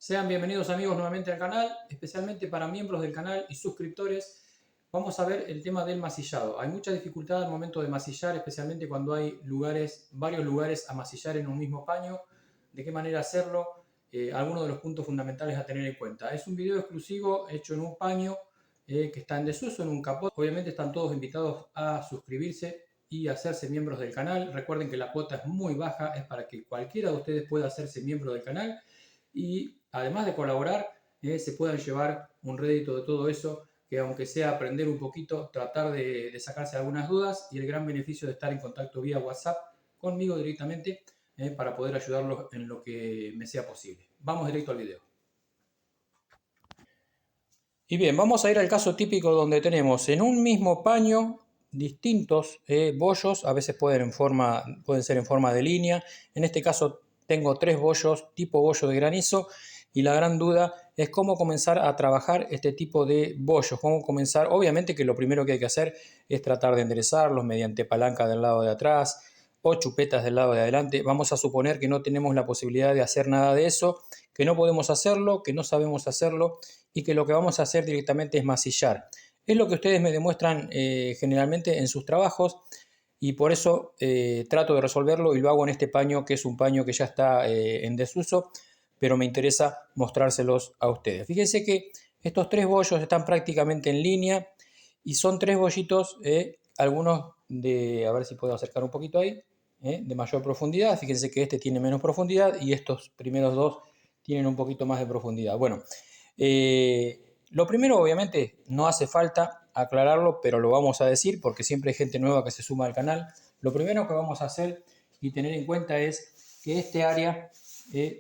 Sean bienvenidos amigos nuevamente al canal, especialmente para miembros del canal y suscriptores. Vamos a ver el tema del masillado. Hay mucha dificultad al momento de masillar, especialmente cuando hay varios lugares a masillar en un mismo paño. De qué manera hacerlo, algunos de los puntos fundamentales a tener en cuenta. Es un video exclusivo hecho en un paño que está en desuso, en un capot. Obviamente están todos invitados a suscribirse y hacerse miembros del canal. Recuerden que la cuota es muy baja, es para que cualquiera de ustedes pueda hacerse miembro del canal y además de colaborar, se puedan llevar un rédito de todo eso, que aunque sea aprender un poquito, tratar de sacarse algunas dudas y el gran beneficio de estar en contacto vía WhatsApp conmigo directamente para poder ayudarlos en lo que me sea posible. Vamos directo al video. Y bien, vamos a ir al caso típico donde tenemos en un mismo paño distintos bollos, a veces pueden ser en forma de línea. En este caso tengo 3 bollos tipo bollo de granizo y la gran duda es cómo comenzar a trabajar este tipo de bollos. Cómo comenzar, obviamente que lo primero que hay que hacer es tratar de enderezarlos mediante palanca del lado de atrás o chupetas del lado de adelante. Vamos a suponer que no tenemos la posibilidad de hacer nada de eso, que no podemos hacerlo, que no sabemos hacerlo y que lo que vamos a hacer directamente es masillar. Es lo que ustedes me demuestran generalmente en sus trabajos y por eso trato de resolverlo y lo hago en este paño, que es un paño que ya está en desuso, pero me interesa mostrárselos a ustedes. Fíjense que estos 3 bollos están prácticamente en línea y son 3 bollitos, algunos de, a ver si puedo acercar un poquito ahí, de mayor profundidad. Fíjense que este tiene menos profundidad y estos primeros 2 tienen un poquito más de profundidad. Bueno, lo primero, obviamente, no hace falta aclararlo, pero lo vamos a decir porque siempre hay gente nueva que se suma al canal. Lo primero que vamos a hacer y tener en cuenta es que este área,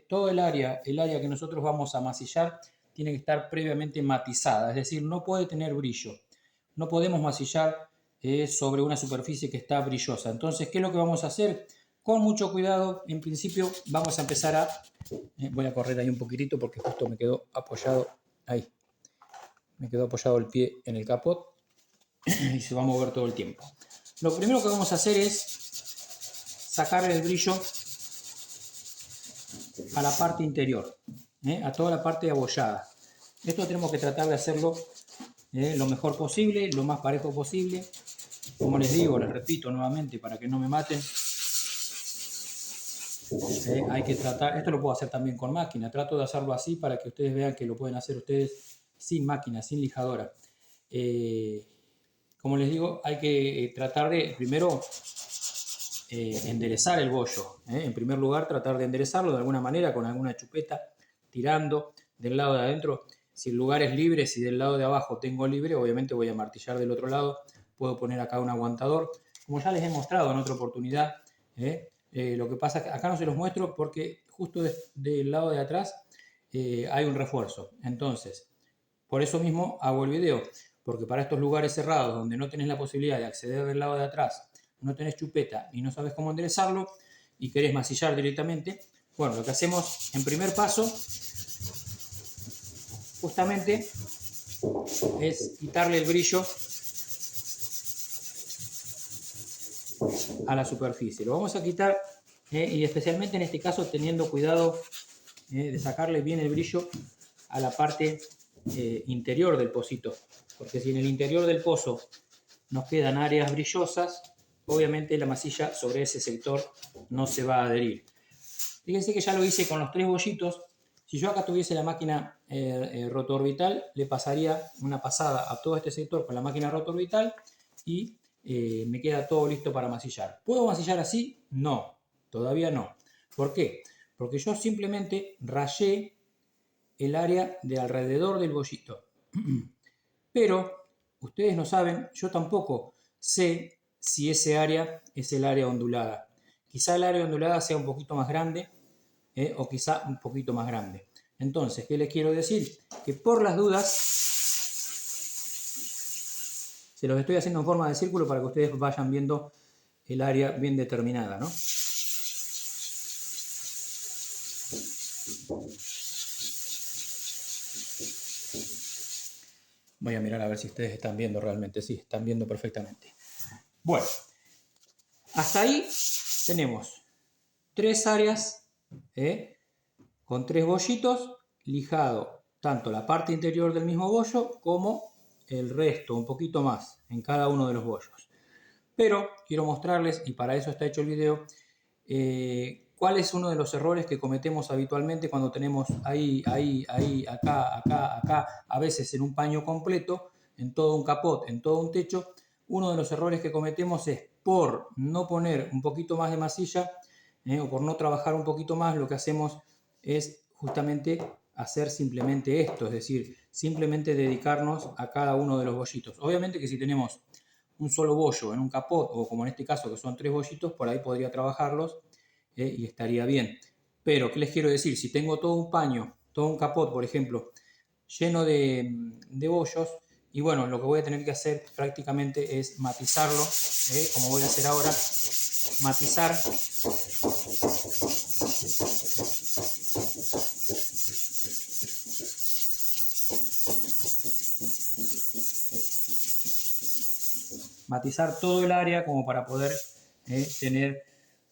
todo el área que nosotros vamos a masillar, tiene que estar previamente matizada, es decir, no puede tener brillo. No podemos masillar sobre una superficie que está brillosa. Entonces, ¿qué es lo que vamos a hacer? Con mucho cuidado, en principio vamos a empezar a... voy a correr ahí un poquitito porque justo me quedó apoyado ahí. Me quedó apoyado el pie en el capot y se va a mover todo el tiempo. Lo primero que vamos a hacer es sacar el brillo a la parte interior, a toda la parte abollada. Esto tenemos que tratar de hacerlo lo mejor posible, lo más parejo posible. Como les digo, les repito nuevamente para que no me maten, hay que tratar, esto lo puedo hacer también con máquina, trato de hacerlo así para que ustedes vean que lo pueden hacer ustedes sin máquina, sin lijadora. Como les digo, hay que tratar de primero enderezar el bollo. En primer lugar, tratar de enderezarlo de alguna manera con alguna chupeta, tirando del lado de adentro. Si el lugar es libre, si del lado de abajo tengo libre, obviamente voy a martillar del otro lado. Puedo poner acá un aguantador. Como ya les he mostrado en otra oportunidad, lo que pasa es que acá no se los muestro porque justo del lado de atrás hay un refuerzo. Entonces, por eso mismo hago el video, porque para estos lugares cerrados donde no tenés la posibilidad de acceder del lado de atrás, no tenés chupeta y no sabes cómo enderezarlo y querés masillar directamente, bueno, lo que hacemos en primer paso justamente es quitarle el brillo a la superficie. Lo vamos a quitar y especialmente en este caso teniendo cuidado de sacarle bien el brillo a la parte interior del pocito, porque si en el interior del pozo nos quedan áreas brillosas, obviamente la masilla sobre ese sector no se va a adherir. Fíjense que ya lo hice con los 3 bollitos. Si yo acá tuviese la máquina rotorbital, le pasaría una pasada a todo este sector con la máquina rotorbital y me queda todo listo para masillar. ¿Puedo masillar así? No, todavía no. ¿Por qué? Porque yo simplemente rayé el área de alrededor del bollito. Pero ustedes no saben, yo tampoco sé si ese área es el área ondulada. Quizá el área ondulada sea un poquito más grande o quizá un poquito más grande. Entonces, ¿qué les quiero decir? Que por las dudas, se los estoy haciendo en forma de círculo para que ustedes vayan viendo el área bien determinada, ¿no? Voy a mirar a ver si ustedes están viendo realmente. Sí, están viendo perfectamente. Bueno, hasta ahí tenemos 3 áreas con 3 bollitos lijado tanto la parte interior del mismo bollo como el resto, un poquito más en cada uno de los bollos. Pero quiero mostrarles, y para eso está hecho el video, cuál es uno de los errores que cometemos habitualmente cuando tenemos ahí, acá, a veces en un paño completo, en todo un capot, en todo un techo. Uno de los errores que cometemos es por no poner un poquito más de masilla o por no trabajar un poquito más, lo que hacemos es justamente hacer simplemente esto, es decir, simplemente dedicarnos a cada uno de los bollitos. Obviamente que si tenemos un solo bollo en un capot, o como en este caso que son 3 bollitos, por ahí podría trabajarlos y estaría bien. Pero, ¿qué les quiero decir? Si tengo todo un paño, todo un capot, por ejemplo, lleno de bollos, y bueno, lo que voy a tener que hacer prácticamente es matizarlo, como voy a hacer ahora, matizar todo el área como para poder tener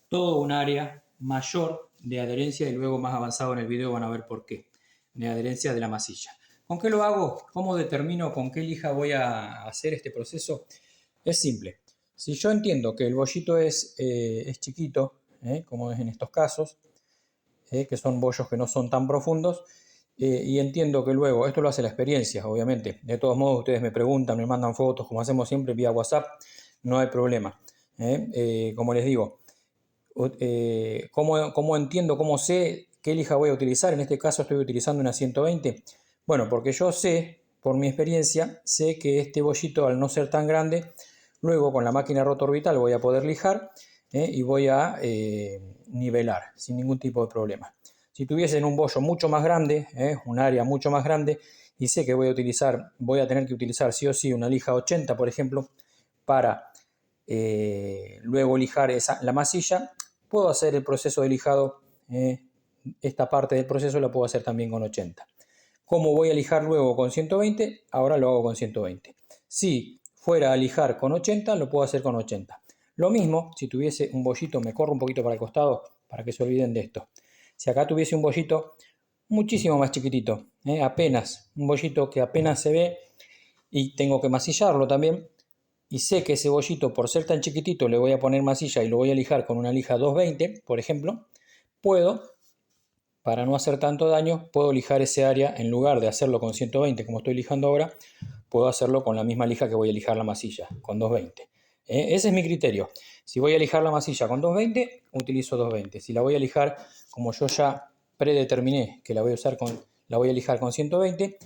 todo un área mayor de adherencia, y luego más avanzado en el video van a ver por qué, de adherencia de la masilla. ¿Con qué lo hago? ¿Cómo determino con qué lija voy a hacer este proceso? Es simple. Si yo entiendo que el bollito es chiquito, como es en estos casos, que son bollos que no son tan profundos, y entiendo que luego, esto lo hace la experiencia, obviamente. De todos modos, ustedes me preguntan, me mandan fotos, como hacemos siempre vía WhatsApp, no hay problema. Como les digo, ¿cómo entiendo, cómo sé qué lija voy a utilizar? En este caso estoy utilizando una 120. Bueno, porque yo sé, por mi experiencia, sé que este bollito, al no ser tan grande, luego con la máquina rotorbital voy a poder lijar y voy a nivelar sin ningún tipo de problema. Si tuviesen un bollo mucho más grande, un área mucho más grande, y sé que voy a tener que utilizar sí o sí una lija 80, por ejemplo, para luego lijar la masilla, puedo hacer el proceso de lijado, esta parte del proceso la puedo hacer también con 80. ¿Cómo voy a lijar luego con 120? Ahora lo hago con 120. Si fuera a lijar con 80, lo puedo hacer con 80. Lo mismo, si tuviese un bollito, me corro un poquito para el costado para que se olviden de esto. Si acá tuviese un bollito muchísimo más chiquitito, apenas, un bollito que apenas se ve y tengo que masillarlo también, y sé que ese bollito, por ser tan chiquitito, le voy a poner masilla y lo voy a lijar con una lija 220, por ejemplo, puedo, para no hacer tanto daño, puedo lijar ese área, en lugar de hacerlo con 120 como estoy lijando ahora, puedo hacerlo con la misma lija que voy a lijar la masilla, con 220. Ese es mi criterio. Si voy a lijar la masilla con 220, utilizo 220. Si la voy a lijar, como yo ya predeterminé que la voy a lijar con 120,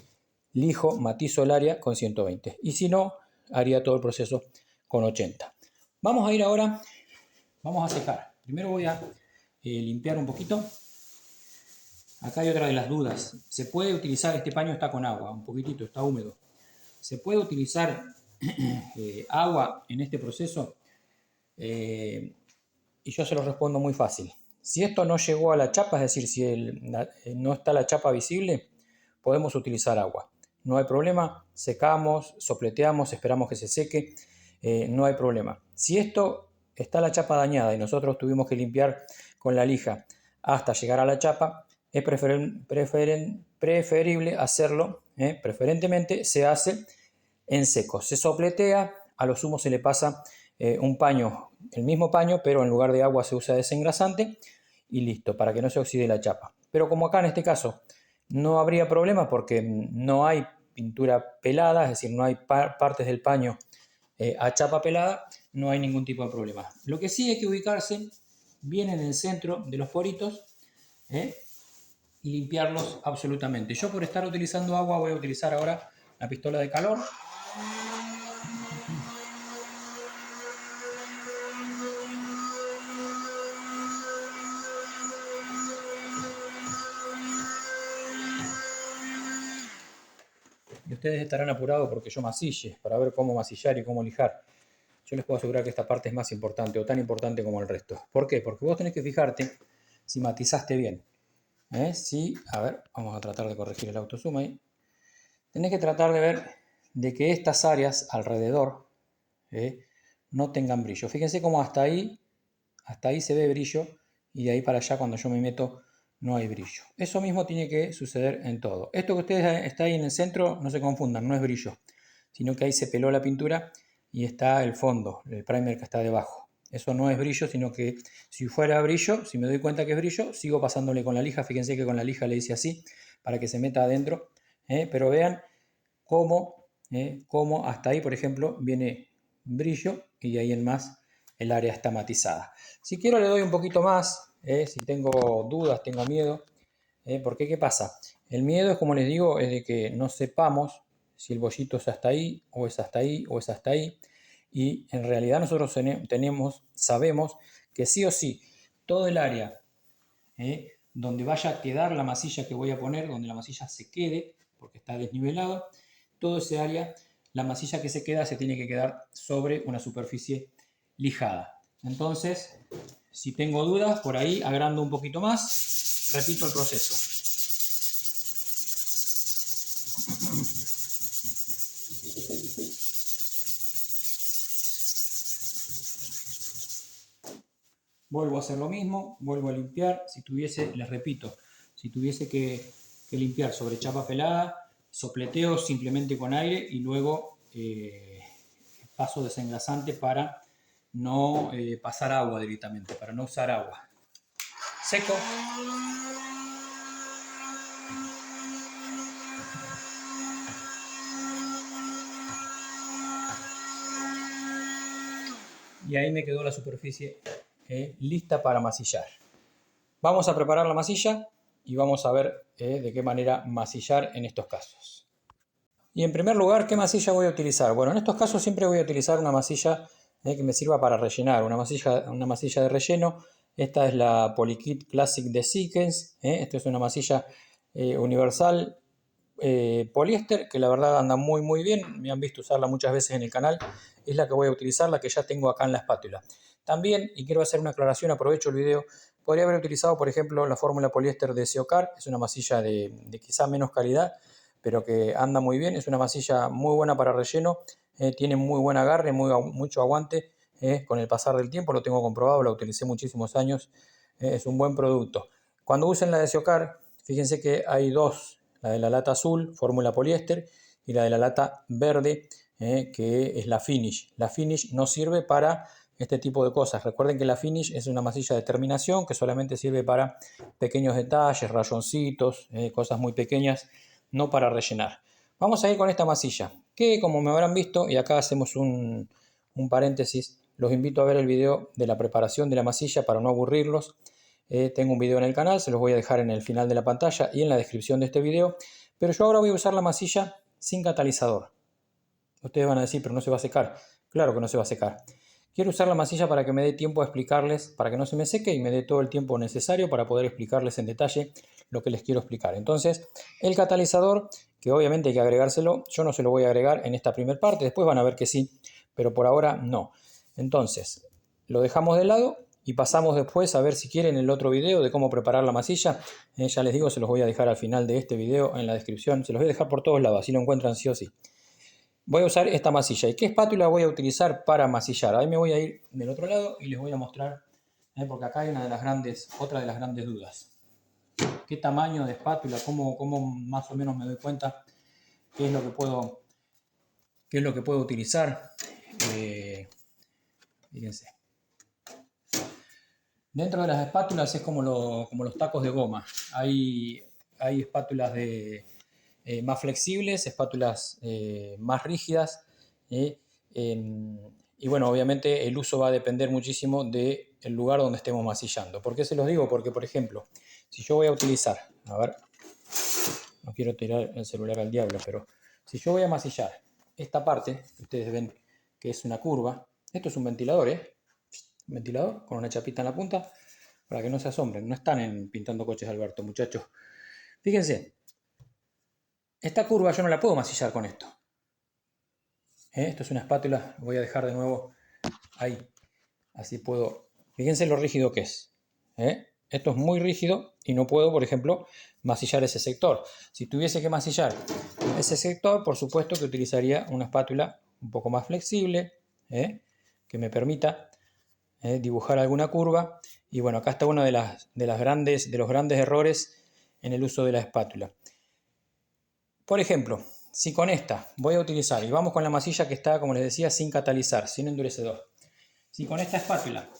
lijo, matizo el área con 120. Y si no, haría todo el proceso con 80. Vamos a ir ahora, vamos a secar. Primero voy a limpiar un poquito. Acá hay otra de las dudas. ¿Se puede utilizar, este paño está con agua, un poquitito, está húmedo? ¿Se puede utilizar agua en este proceso? Y yo se lo respondo muy fácil. Si esto no llegó a la chapa, es decir, si no está la chapa visible, podemos utilizar agua. No hay problema, secamos, sopleteamos, esperamos que se seque, no hay problema. Si esto está la chapa dañada y nosotros tuvimos que limpiar con la lija hasta llegar a la chapa, es preferible hacerlo, preferentemente se hace en seco. Se sopletea, a lo sumo se le pasa un paño, el mismo paño, pero en lugar de agua se usa desengrasante y listo, para que no se oxide la chapa. Pero como acá en este caso no habría problema porque no hay pintura pelada, es decir, no hay partes del paño a chapa pelada, no hay ningún tipo de problema. Lo que sí hay que ubicarse bien en el centro de los poritos y limpiarlos absolutamente. Yo, por estar utilizando agua, voy a utilizar ahora la pistola de calor. Y ustedes estarán apurados porque yo masille, para ver cómo masillar y cómo lijar. Yo les puedo asegurar que esta parte es más importante o tan importante como el resto. ¿Por qué? Porque vos tenés que fijarte si matizaste bien. Sí, a ver, vamos a tratar de corregir el autozoom ahí. Tenés que tratar de ver de que estas áreas alrededor no tengan brillo. Fíjense cómo hasta ahí se ve brillo, y de ahí para allá cuando yo me meto no hay brillo. Eso mismo tiene que suceder en todo. Esto que ustedes está ahí en el centro, no se confundan, no es brillo, sino que ahí se peló la pintura y está el fondo, el primer que está debajo. Eso no es brillo, sino que si fuera brillo, si me doy cuenta que es brillo, sigo pasándole con la lija. Fíjense que con la lija le hice así para que se meta adentro. Pero vean cómo hasta ahí, por ejemplo, viene brillo y de ahí en más el área está matizada. Si quiero le doy un poquito más, si tengo dudas, tengo miedo. Porque ¿qué pasa? El miedo es, como les digo, es de que no sepamos si el bollito es hasta ahí, o es hasta ahí, o es hasta ahí. Y en realidad nosotros sabemos que sí o sí, todo el área donde vaya a quedar la masilla que voy a poner, donde la masilla se quede, porque está desnivelado, todo ese área, la masilla que se queda se tiene que quedar sobre una superficie lijada. Entonces, si tengo dudas, por ahí agrando un poquito más, repito el proceso. Vuelvo a hacer lo mismo, vuelvo a limpiar. Si tuviese, les repito, si tuviese que limpiar sobre chapa pelada, sopleteo simplemente con aire y luego paso desengrasante para no pasar agua directamente, para no usar agua. Seco. Y ahí me quedó la superficie lista para masillar. Vamos a preparar la masilla y vamos a ver de qué manera masillar en estos casos. Y en primer lugar, ¿qué masilla voy a utilizar? Bueno, en estos casos siempre voy a utilizar una masilla que me sirva para rellenar, una masilla de relleno. Esta es la Polykit Classic de Sikkens. Esta es una masilla universal poliéster, que la verdad anda muy bien. Me han visto usarla muchas veces en el canal. Es la que voy a utilizar, la que ya tengo acá en la espátula. También, y quiero hacer una aclaración, aprovecho el video, podría haber utilizado, por ejemplo, la fórmula poliéster de Seocar. Es una masilla de quizá menos calidad, pero que anda muy bien. Es una masilla muy buena para relleno, tiene muy buen agarre, mucho aguante. Con el pasar del tiempo lo tengo comprobado, la utilicé muchísimos años. Es un buen producto. Cuando usen la de Seocar, fíjense que hay dos: la de la lata azul, fórmula poliéster, y la de la lata verde, que es la Finish. La Finish no sirve para este tipo de cosas. Recuerden que la Finish es una masilla de terminación que solamente sirve para pequeños detalles, rayoncitos, cosas muy pequeñas, no para rellenar. Vamos a ir con esta masilla, que como me habrán visto, y acá hacemos un paréntesis, los invito a ver el video de la preparación de la masilla para no aburrirlos. Tengo un video en el canal, se los voy a dejar en el final de la pantalla y en la descripción de este video. Pero yo ahora voy a usar la masilla sin catalizador. Ustedes van a decir, pero no se va a secar. Claro que no se va a secar. Quiero usar la masilla para que me dé tiempo a explicarles, para que no se me seque y me dé todo el tiempo necesario para poder explicarles en detalle lo que les quiero explicar. Entonces, el catalizador, que obviamente hay que agregárselo, yo no se lo voy a agregar en esta primera parte, después van a ver que sí, pero por ahora no. Entonces, lo dejamos de lado y pasamos después a ver, si quieren, el otro video de cómo preparar la masilla. Ya les digo, se los voy a dejar al final de este video en la descripción, se los voy a dejar por todos lados, así lo encuentran sí o sí. Voy a usar esta masilla. ¿Y qué espátula voy a utilizar para masillar? Ahí me voy a ir del otro lado y les voy a mostrar, porque acá hay otra de las grandes dudas. ¿Qué tamaño de espátula? ¿Cómo más o menos me doy cuenta qué es lo que puedo utilizar? Fíjense. Dentro de las espátulas es como los tacos de goma. Hay espátulas más flexibles, espátulas más rígidas. Y bueno, obviamente el uso va a depender muchísimo del lugar donde estemos masillando. ¿Por qué se los digo? Porque, por ejemplo, si yo voy a utilizar, a ver, no quiero tirar el celular al diablo, pero si yo voy a masillar esta parte, que ustedes ven que es una curva, esto es un ventilador, un ventilador con una chapita en la punta, para que no se asombren. No están pintando coches, Alberto, muchachos. Fíjense, esta curva yo no la puedo masillar con esto. Esto es una espátula, voy a dejar de nuevo ahí, así puedo. Fíjense lo rígido que es. Esto es muy rígido y no puedo, por ejemplo, masillar ese sector. Si tuviese que masillar ese sector, por supuesto que utilizaría una espátula un poco más flexible, que me permita dibujar alguna curva Y bueno, acá está uno de los grandes errores en el uso de la espátula. Por ejemplo, si con esta voy a utilizar, y vamos con la masilla que está, como les decía, sin catalizar, sin endurecedor. Si con esta espátula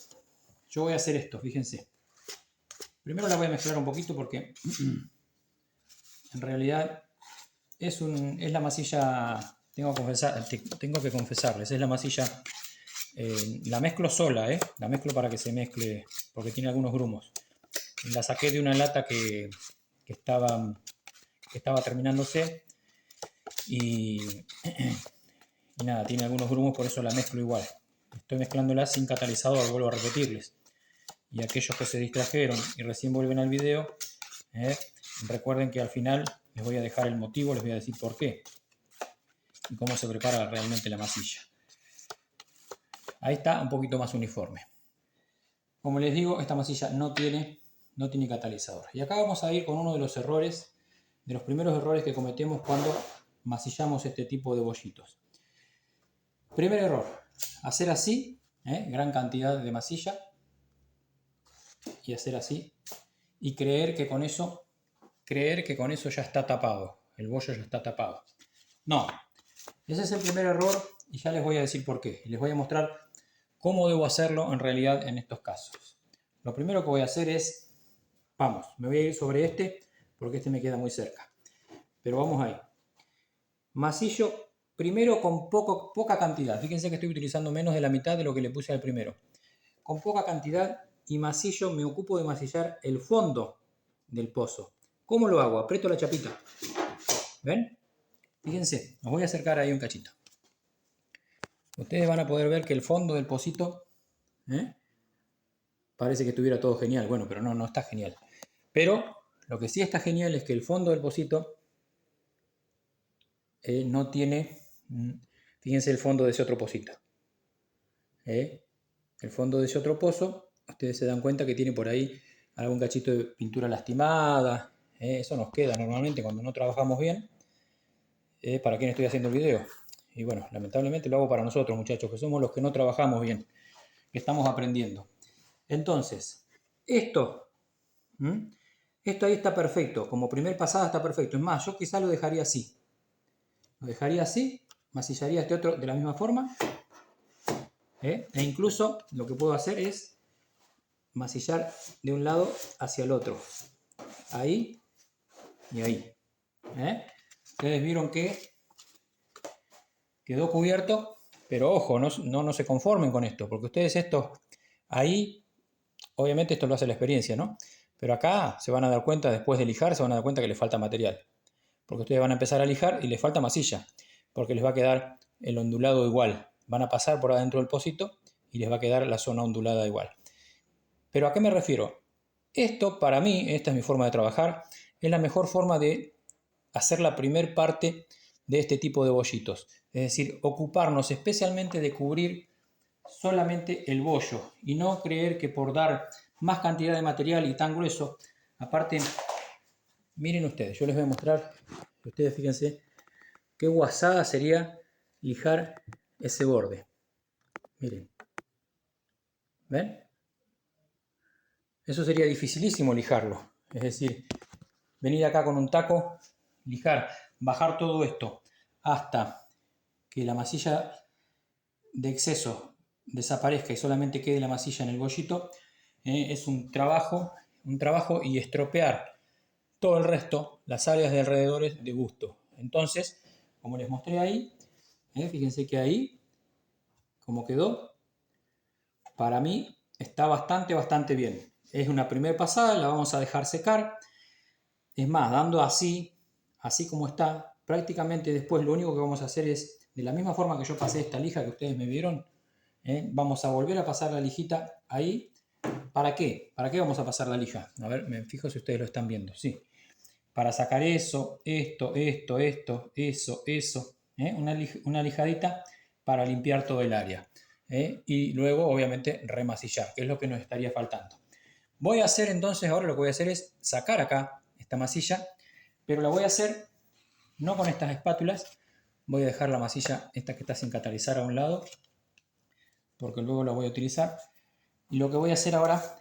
yo voy a hacer esto, fíjense. Primero la voy a mezclar un poquito porque en realidad es la masilla, tengo que confesarles, es la masilla, la mezclo sola, la mezclo para que se mezcle, porque tiene algunos grumos. La saqué de una lata que estaba terminándose y nada, tiene algunos grumos, por eso la mezclo igual. Estoy mezclándola sin catalizador, vuelvo a repetirles. Y aquellos que se distrajeron y recién vuelven al video, recuerden que al final les voy a dejar el motivo, les voy a decir por qué y cómo se prepara realmente la masilla. Ahí está un poquito más uniforme. Como les digo, esta masilla no tiene catalizador. Y acá vamos a ir con uno de los errores, de los primeros errores que cometemos cuando masillamos este tipo de bollitos. Primer error, hacer así, gran cantidad de masilla, y hacer así, y creer que con eso ya está tapado, el bollo ya está tapado. No, ese es el primer error y ya les voy a decir por qué. Y les voy a mostrar cómo debo hacerlo en realidad en estos casos. Lo primero que voy a hacer es, me voy a ir sobre este porque este me queda muy cerca. Pero vamos ahí. Masillo primero con poca cantidad. Fíjense que estoy utilizando menos de la mitad de lo que le puse al primero. Con poca cantidad y masillo me ocupo de masillar el fondo del pozo. ¿Cómo lo hago? Aprieto la chapita. ¿Ven? Fíjense, os voy a acercar ahí un cachito. Ustedes van a poder ver que el fondo del pocito parece que estuviera todo genial. Bueno, pero no está genial. Pero lo que sí está genial es que el fondo del pocito no tiene, fíjense el fondo de ese otro pocito. El fondo de ese otro pozo, ustedes se dan cuenta que tiene por ahí algún cachito de pintura lastimada. Eso nos queda normalmente cuando no trabajamos bien. ¿Para quién estoy haciendo el video? Y bueno, lamentablemente lo hago para nosotros, muchachos, que somos los que no trabajamos bien, que estamos aprendiendo. Entonces, esto ahí está perfecto, como primer pasada está perfecto. Es más, yo quizás lo dejaría así. Lo dejaría así, masillaría este otro de la misma forma. E incluso lo que puedo hacer es masillar de un lado hacia el otro. Ahí y ahí. Ustedes vieron que quedó cubierto, pero ojo, no se conformen con esto, porque ustedes ahí, obviamente esto lo hace la experiencia, ¿no? Pero acá se van a dar cuenta, después de lijar, se van a dar cuenta que les falta material. Porque ustedes van a empezar a lijar y les falta masilla, porque les va a quedar el ondulado igual. Van a pasar por adentro del pocito y les va a quedar la zona ondulada igual. ¿Pero a qué me refiero? Esto, para mí, esta es mi forma de trabajar, es la mejor forma de hacer la primer parte de este tipo de bollitos. Es decir, ocuparnos especialmente de cubrir solamente el bollo y no creer que por dar más cantidad de material y tan grueso, aparte, miren ustedes, yo les voy a mostrar, ustedes fíjense qué guasada sería lijar ese borde. Miren, ¿ven? Eso sería dificilísimo lijarlo, es decir, venir acá con un taco, lijar, bajar todo esto hasta que la masilla de exceso desaparezca y solamente quede la masilla en el bollito, es un trabajo y estropear todo el resto, las áreas de alrededor de gusto. Entonces, como les mostré ahí, fíjense que ahí, como quedó, para mí está bastante bien. Es una primera pasada, la vamos a dejar secar. Es más, dando así como está, prácticamente después lo único que vamos a hacer es, de la misma forma que yo pasé esta lija que ustedes me vieron, vamos a volver a pasar la lijita ahí. ¿Para qué? ¿Para qué vamos a pasar la lija? A ver, me fijo si ustedes lo están viendo. Sí. Para sacar eso, esto, eso. Una lijadita para limpiar todo el área. Y luego, obviamente, remasillar, que es lo que nos estaría faltando. Voy a hacer entonces, ahora lo que voy a hacer es sacar acá esta masilla, pero la voy a hacer no con estas espátulas. Voy a dejar la masilla, esta que está sin catalizar, a un lado, porque luego la voy a utilizar. Y lo que voy a hacer ahora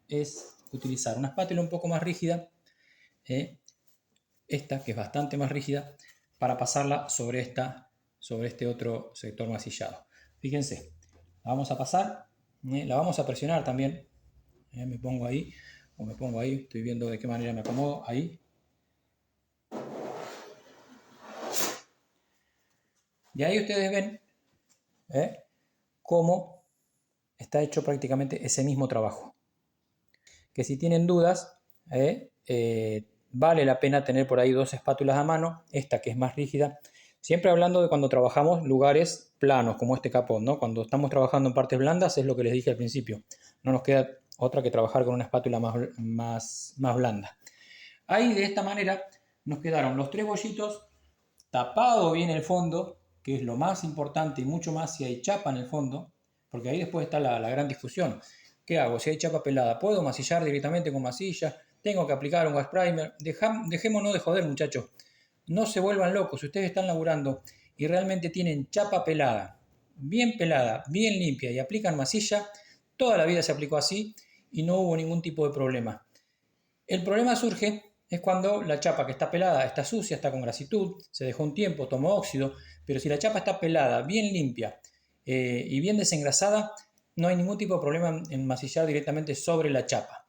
es utilizar una espátula un poco más rígida, esta que es bastante más rígida, para pasarla sobre este otro sector masillado. Fíjense, la vamos a pasar, la vamos a presionar también. Me pongo ahí o me pongo ahí, estoy viendo de qué manera me acomodo ahí. Y ahí ustedes ven cómo está hecho prácticamente ese mismo trabajo. Que si tienen dudas, vale la pena tener por ahí dos espátulas a mano, esta que es más rígida, siempre hablando de cuando trabajamos lugares planos como este capot, ¿no? Cuando estamos trabajando en partes blandas es lo que les dije al principio, no nos queda otra que trabajar con una espátula más blanda. Ahí de esta manera nos quedaron los tres bollitos, tapado bien el fondo, que es lo más importante y mucho más si hay chapa en el fondo, porque ahí después está la gran discusión. ¿Qué hago? Si hay chapa pelada, ¿puedo masillar directamente con masilla? ¿Tengo que aplicar un wax primer? Dejémonos de joder, muchachos. No se vuelvan locos. Si ustedes están laburando y realmente tienen chapa pelada, bien limpia y aplican masilla, toda la vida se aplicó así y no hubo ningún tipo de problema. El problema surge es cuando la chapa que está pelada está sucia, está con grasitud, se dejó un tiempo, tomó óxido, pero si la chapa está pelada, bien limpia y bien desengrasada, no hay ningún tipo de problema en masillar directamente sobre la chapa.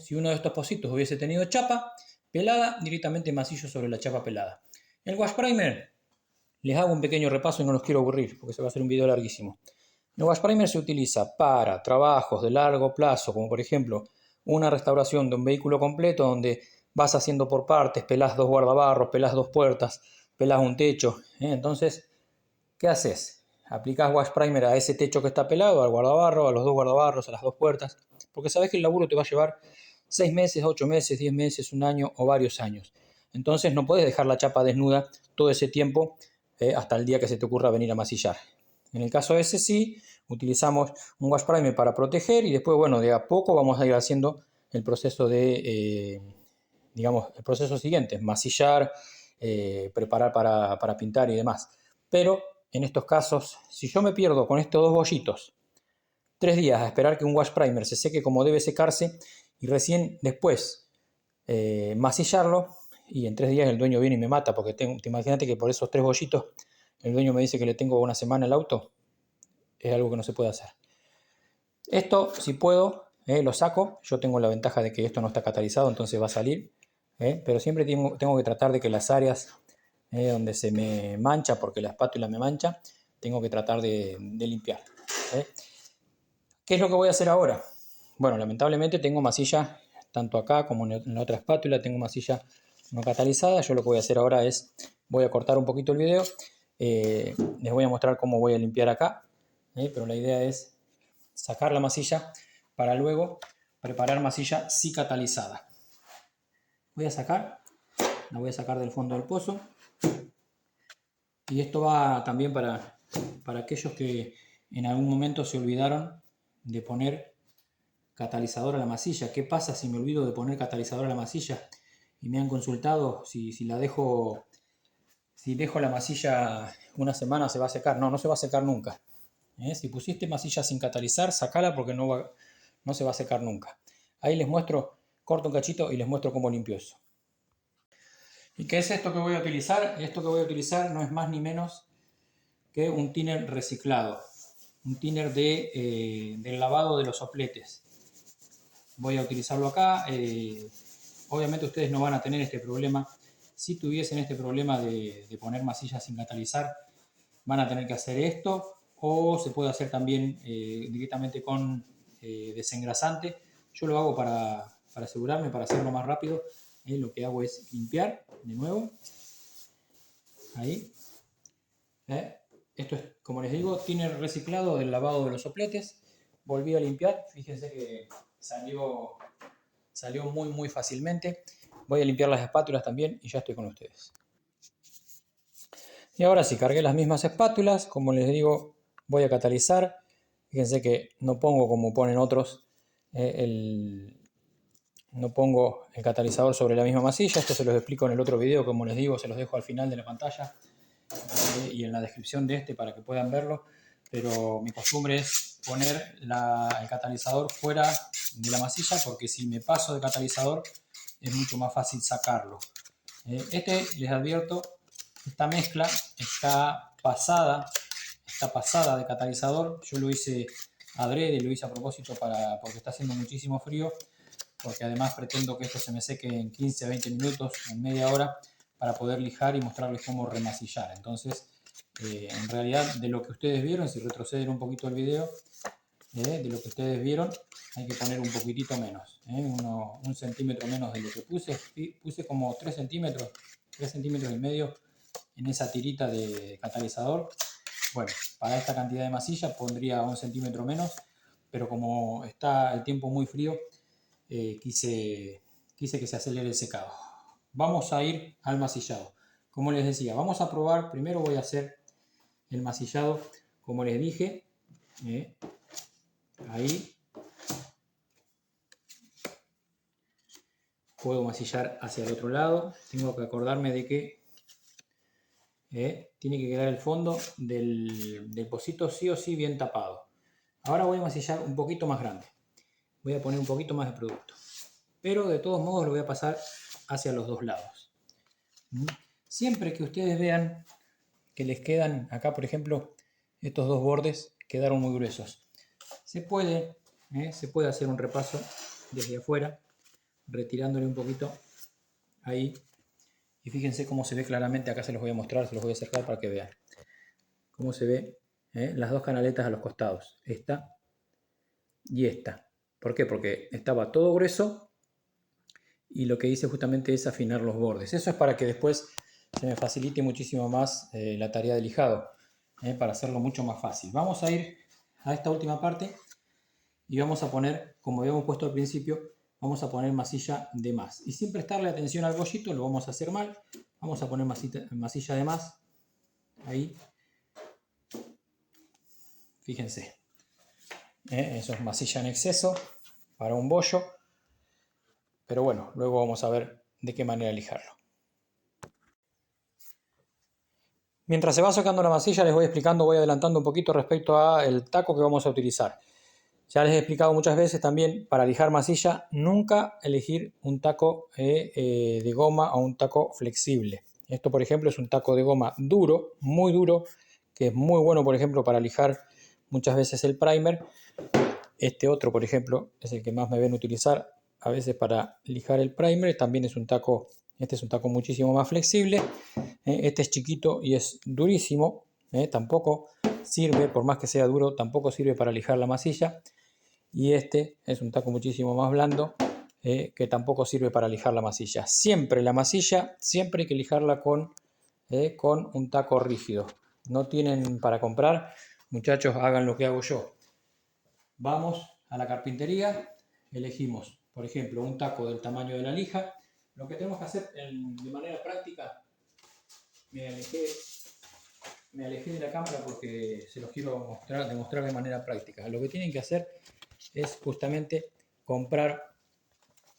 Si uno de estos pocitos hubiese tenido chapa pelada, directamente masillo sobre la chapa pelada. El wash primer, les hago un pequeño repaso y no los quiero aburrir porque se va a hacer un video larguísimo. El wash primer se utiliza para trabajos de largo plazo, como por ejemplo una restauración de un vehículo completo donde vas haciendo por partes, pelás dos guardabarros, pelás dos puertas, pelás un techo. Entonces, ¿qué haces? Aplicás wash primer a ese techo que está pelado, al guardabarro, a los dos guardabarros, a las dos puertas, porque sabes que el laburo te va a llevar 6 meses, 8 meses, 10 meses, un año o varios años. Entonces no puedes dejar la chapa desnuda todo ese tiempo hasta el día que se te ocurra venir a masillar. En el caso ese sí, utilizamos un wash primer para proteger y después, bueno, de a poco vamos a ir haciendo el proceso de, digamos, el proceso siguiente, masillar, preparar para pintar y demás. Pero en estos casos, si yo me pierdo con estos dos bollitos 3 días a esperar que un wash primer se seque como debe secarse y recién después masillarlo, y en 3 días el dueño viene y me mata porque imagínate que por esos 3 bollitos el dueño me dice que le tengo una semana el auto, es algo que no se puede hacer. Esto, si puedo, lo saco. Yo tengo la ventaja de que esto no está catalizado, entonces va a salir. Pero siempre tengo que tratar de que las áreas donde se me mancha, porque la espátula me mancha, tengo que tratar de limpiar. ¿Qué es lo que voy a hacer ahora? Bueno, lamentablemente tengo masilla, tanto acá como en la otra espátula, tengo masilla no catalizada. Yo lo que voy a hacer ahora es, voy a cortar un poquito el video. Les voy a mostrar cómo voy a limpiar acá, pero la idea es sacar la masilla para luego preparar masilla sí catalizada. La voy a sacar del fondo del pozo, y esto va también para aquellos que en algún momento se olvidaron de poner catalizador a la masilla. ¿Qué pasa si me olvido de poner catalizador a la masilla? Y me han consultado si dejo la masilla una semana se va a secar. No se va a secar nunca. Si pusiste masilla sin catalizar, sacala porque no se va a secar nunca. Ahí les muestro, corto un cachito y les muestro cómo limpio eso. ¿Y qué es esto que voy a utilizar? Esto que voy a utilizar no es más ni menos que un thinner reciclado. Un thinner del lavado de los sopletes. Voy a utilizarlo acá. Obviamente ustedes no van a tener este problema. Si tuviesen este problema de poner masilla sin catalizar, van a tener que hacer esto, o se puede hacer también directamente con desengrasante. Yo lo hago para asegurarme, para hacerlo más rápido. Lo que hago es limpiar de nuevo. Ahí. Esto es, como les digo, thinner reciclado del lavado de los sopletes. Volví a limpiar. Fíjense que salió muy fácilmente. Voy a limpiar las espátulas también y ya estoy con ustedes. Y ahora sí, cargué las mismas espátulas. Como les digo, voy a catalizar. Fíjense que no pongo como ponen otros no pongo el catalizador sobre la misma masilla. Esto se los explico en el otro video, como les digo, se los dejo al final de la pantalla y en la descripción de este para que puedan verlo. Pero mi costumbre es poner el catalizador fuera de la masilla, porque si me paso de catalizador es mucho más fácil sacarlo. Les advierto, esta mezcla está pasada de catalizador. Yo lo hice adrede, lo hice a propósito porque está haciendo muchísimo frío, porque además pretendo que esto se me seque en 15 a 20 minutos, en media hora, para poder lijar y mostrarles cómo remasillar. Entonces, en realidad, de lo que ustedes vieron, si retroceden un poquito el video, de lo que ustedes vieron, hay que poner un poquitito menos, un centímetro menos de lo que puse. Puse como 3 centímetros y medio en esa tirita de catalizador. Bueno, para esta cantidad de masilla pondría 1 centímetro menos, pero como está el tiempo muy frío, quise que se acelere el secado. Vamos a ir al masillado. Como les decía, vamos a probar. Primero voy a hacer el masillado, como les dije. Ahí puedo masillar hacia el otro lado. Tengo que acordarme de que tiene que quedar el fondo del pocito sí o sí bien tapado. Ahora voy a masillar un poquito más grande. Voy a poner un poquito más de producto. Pero de todos modos lo voy a pasar hacia los dos lados. Siempre que ustedes vean que les quedan acá, por ejemplo, estos dos bordes quedaron muy gruesos, se puede hacer un repaso desde afuera, retirándole un poquito ahí, y fíjense cómo se ve claramente. Acá se los voy a mostrar, se los voy a acercar para que vean cómo se ve las dos canaletas a los costados, esta y esta. ¿Por qué? Porque estaba todo grueso y lo que hice justamente es afinar los bordes. Eso es para que después se me facilite muchísimo más la tarea de lijado, para hacerlo mucho más fácil. Vamos a ir a esta última parte y vamos a poner, como habíamos puesto al principio, vamos a poner masilla de más. Y sin prestarle atención al bollito, lo vamos a hacer mal. Vamos a poner masilla de más. Ahí. Fíjense. Eso es masilla en exceso para un bollo. Pero bueno, luego vamos a ver de qué manera lijarlo. Mientras se va sacando la masilla, les voy explicando, voy adelantando un poquito respecto al taco que vamos a utilizar. Ya les he explicado muchas veces también, para lijar masilla, nunca elegir un taco de goma o un taco flexible. Esto, por ejemplo, es un taco de goma duro, muy duro, que es muy bueno, por ejemplo, para lijar muchas veces el primer. Este otro, por ejemplo, es el que más me ven utilizar a veces para lijar el primer. También es un taco, este es un taco muchísimo más flexible. Este es chiquito y es durísimo. Tampoco sirve, por más que sea duro, tampoco sirve para lijar la masilla. Y este es un taco muchísimo más blando, que tampoco sirve para lijar la masilla. Siempre la masilla, siempre hay que lijarla con un taco rígido. No tienen para comprar, muchachos, hagan lo que hago yo. Vamos a la carpintería, elegimos, por ejemplo, un taco del tamaño de la lija. Lo que tenemos que hacer de manera práctica, me alejé de la cámara porque se los quiero demostrar de manera práctica. Lo que tienen que hacer es justamente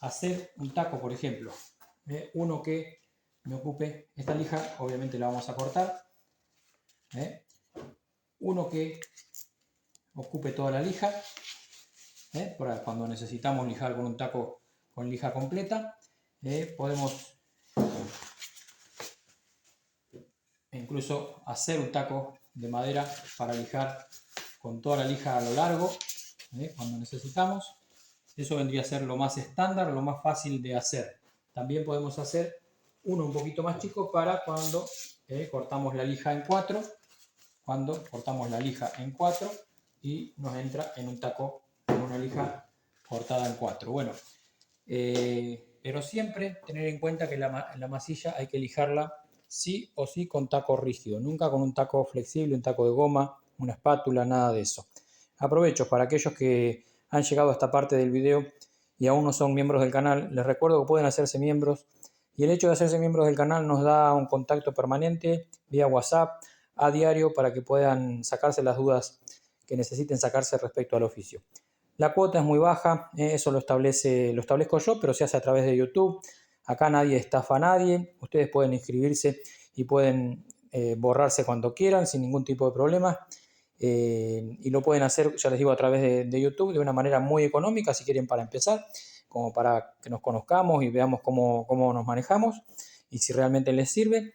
hacer un taco, por ejemplo, uno que me ocupe esta lija, obviamente la vamos a cortar, uno que ocupe toda la lija, para cuando necesitamos lijar con un taco con lija completa. Podemos incluso hacer un taco de madera para lijar con toda la lija a lo largo, cuando necesitamos. Eso vendría a ser lo más estándar, lo más fácil de hacer. También podemos hacer uno un poquito más chico para cuando cortamos la lija en 4, y nos entra en un taco con una lija cortada en 4. Bueno, pero siempre tener en cuenta que la masilla hay que lijarla sí o sí con taco rígido, nunca con un taco flexible, un taco de goma, una espátula, nada de eso. Aprovecho para aquellos que han llegado a esta parte del video y aún no son miembros del canal, les recuerdo que pueden hacerse miembros, y el hecho de hacerse miembros del canal nos da un contacto permanente vía WhatsApp a diario para que puedan sacarse las dudas que necesiten sacarse respecto al oficio. La cuota es muy baja, eso lo establezco yo, pero se hace a través de YouTube. Acá nadie estafa a nadie, ustedes pueden inscribirse y pueden borrarse cuando quieran sin ningún tipo de problema. y lo pueden hacer, ya les digo, a través de YouTube de una manera muy económica si quieren para empezar, como para que nos conozcamos y veamos cómo nos manejamos y si realmente les sirve.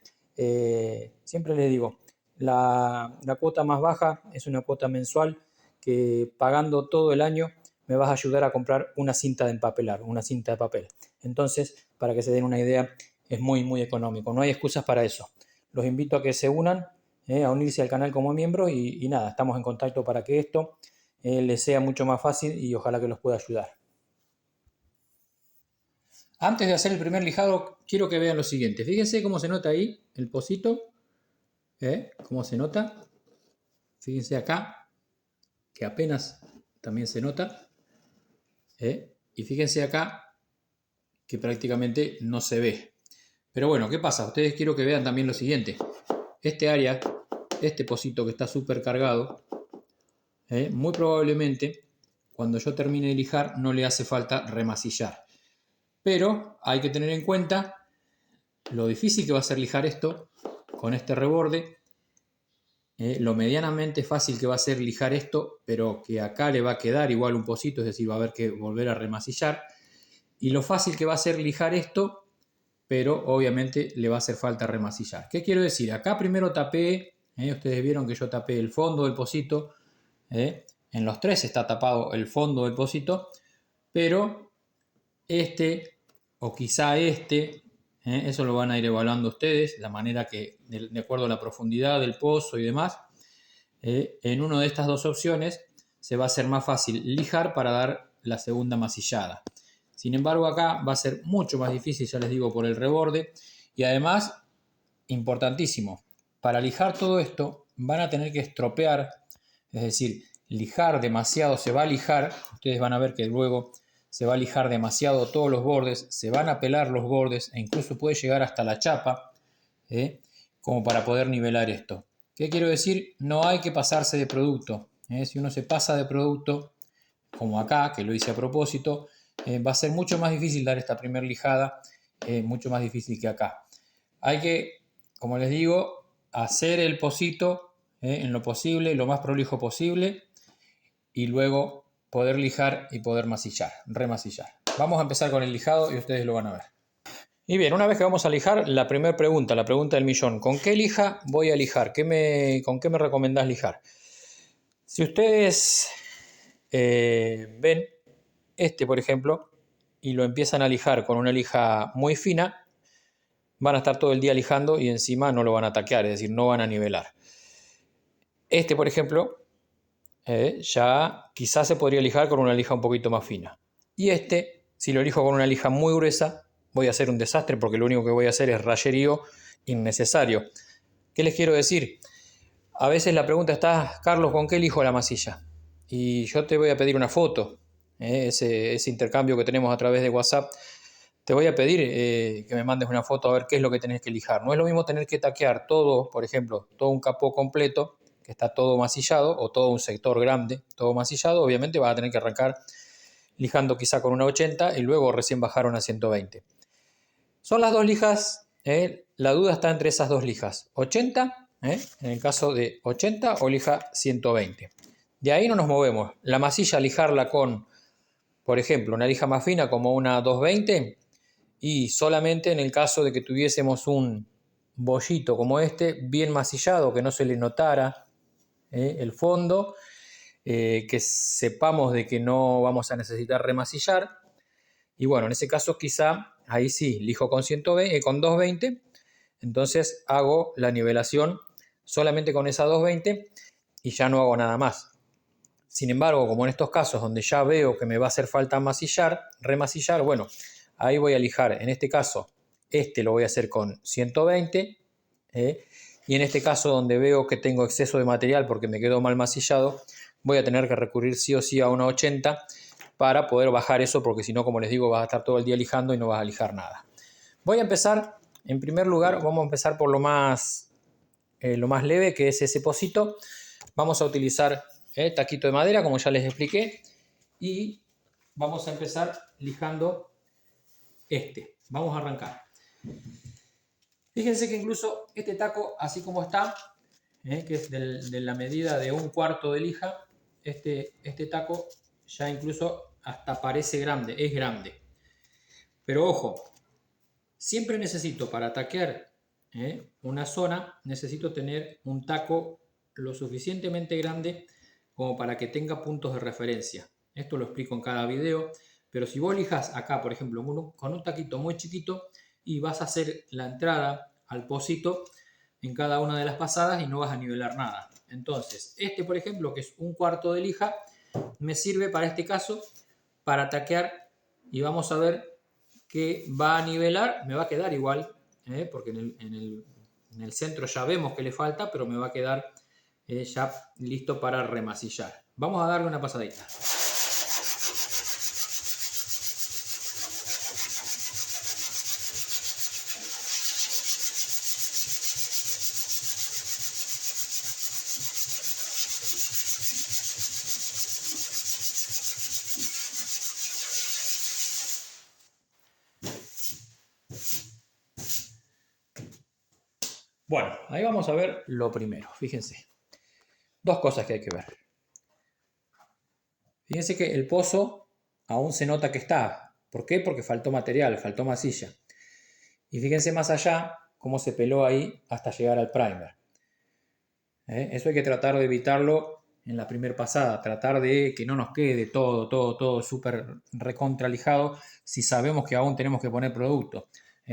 Siempre les digo, la cuota más baja es una cuota mensual que pagando todo el año me vas a ayudar a comprar una cinta de empapelar, una cinta de papel. Entonces, para que se den una idea, es muy económico. No hay excusas para eso. Los invito a que se unan, a unirse al canal como miembros y nada, estamos en contacto para que esto les sea mucho más fácil y ojalá que los pueda ayudar. Antes de hacer el primer lijado, quiero que vean lo siguiente. Fíjense cómo se nota ahí el pocito. Cómo se nota. Fíjense acá, que apenas también se nota. Y fíjense acá, que prácticamente no se ve. Pero bueno, ¿qué pasa? Ustedes quiero que vean también lo siguiente. Este área, este pocito que está súper cargado, muy probablemente cuando yo termine de lijar no le hace falta remasillar. Pero hay que tener en cuenta lo difícil que va a ser lijar esto con este reborde, lo medianamente fácil que va a ser lijar esto, pero que acá le va a quedar igual un pocito, es decir, va a haber que volver a remasillar, y lo fácil que va a ser lijar esto, pero obviamente le va a hacer falta remasillar. ¿Qué quiero decir? Acá primero tapé, ustedes vieron que yo tapé el fondo del pocito, en los tres está tapado el fondo del pocito, pero este o quizá este, eso lo van a ir evaluando ustedes, la manera que, de acuerdo a la profundidad del pozo y demás, en una de estas dos opciones se va a hacer más fácil lijar para dar la segunda masillada. Sin embargo, acá va a ser mucho más difícil, ya les digo, por el reborde. Y además, importantísimo, para lijar todo esto van a tener que estropear, es decir, lijar demasiado, se va a lijar, ustedes van a ver que luego se va a lijar demasiado todos los bordes, se van a pelar los bordes e incluso puede llegar hasta la chapa, como para poder nivelar esto. ¿Qué quiero decir? No hay que pasarse de producto. Si uno se pasa de producto, como acá, que lo hice a propósito, va a ser mucho más difícil dar esta primera lijada, mucho más difícil que acá. Hay que, como les digo, hacer el pocito en lo posible, lo más prolijo posible, y luego poder lijar y poder masillar, remasillar. Vamos a empezar con el lijado y ustedes lo van a ver. Y bien, una vez que vamos a lijar, la primera pregunta, la pregunta del millón. ¿Con qué lija voy a lijar? ¿Con qué me recomendás lijar? Si ustedes ven este, por ejemplo, y lo empiezan a lijar con una lija muy fina, van a estar todo el día lijando y encima no lo van a taquear, es decir, no van a nivelar. Este, por ejemplo, ya quizás se podría lijar con una lija un poquito más fina. Y este, si lo lijo con una lija muy gruesa, voy a hacer un desastre porque lo único que voy a hacer es rayerío innecesario. ¿Qué les quiero decir? A veces la pregunta está, Carlos, ¿con qué lijo la masilla? Y yo te voy a pedir una foto, ese intercambio que tenemos a través de WhatsApp. Te voy a pedir que me mandes una foto a ver qué es lo que tenés que lijar. No es lo mismo tener que taquear todo, por ejemplo, todo un capó completo, que está todo masillado, o todo un sector grande, todo masillado. Obviamente vas a tener que arrancar lijando quizá con una 80 y luego recién bajar a una 120. Son las dos lijas, la duda está entre esas dos lijas, 80, en el caso de 80 o lija 120. De ahí no nos movemos. La masilla lijarla con, por ejemplo, una lija más fina como una 220 y solamente en el caso de que tuviésemos un bollito como este, bien masillado, que no se le notara el fondo, que sepamos de que no vamos a necesitar remasillar. Y bueno, en ese caso quizá, ahí sí, lijo con 120, con 220, entonces hago la nivelación solamente con esa 220 y ya no hago nada más. Sin embargo, como en estos casos donde ya veo que me va a hacer falta masillar, remasillar, bueno, ahí voy a lijar. En este caso, este lo voy a hacer con 120, y en este caso donde veo que tengo exceso de material porque me quedó mal masillado, voy a tener que recurrir sí o sí a una 80 para poder bajar eso, porque si no, como les digo, vas a estar todo el día lijando y no vas a lijar nada. Voy a empezar, en primer lugar, vamos a empezar por lo más leve, que es ese pocito. Vamos a utilizar taquito de madera, como ya les expliqué, y vamos a empezar lijando este. Vamos a arrancar. Fíjense que incluso este taco, así como está, que es de la medida de 1/4 de lija, este taco ya incluso hasta parece grande, es grande. Pero ojo, siempre necesito para taquear una zona, necesito tener un taco lo suficientemente grande como para que tenga puntos de referencia. Esto lo explico en cada video, pero si vos lijas acá, por ejemplo, con un taquito muy chiquito y vas a hacer la entrada al pocito en cada una de las pasadas y no vas a nivelar nada. Entonces, este, por ejemplo, que es 1/4 de lija, me sirve para este caso, para taquear, y vamos a ver que va a nivelar, me va a quedar igual, porque en el centro ya vemos que le falta, pero me va a quedar ya listo para remasillar. Vamos a darle una pasadita. Bueno, ahí vamos a ver lo primero. Fíjense, dos cosas que hay que ver. Fíjense que el pozo aún se nota que está. ¿Por qué? Porque faltó material, faltó masilla. Y fíjense más allá cómo se peló ahí hasta llegar al primer. Eso hay que tratar de evitarlo en la primera pasada. Tratar de que no nos quede todo súper recontralijado si sabemos que aún tenemos que poner producto.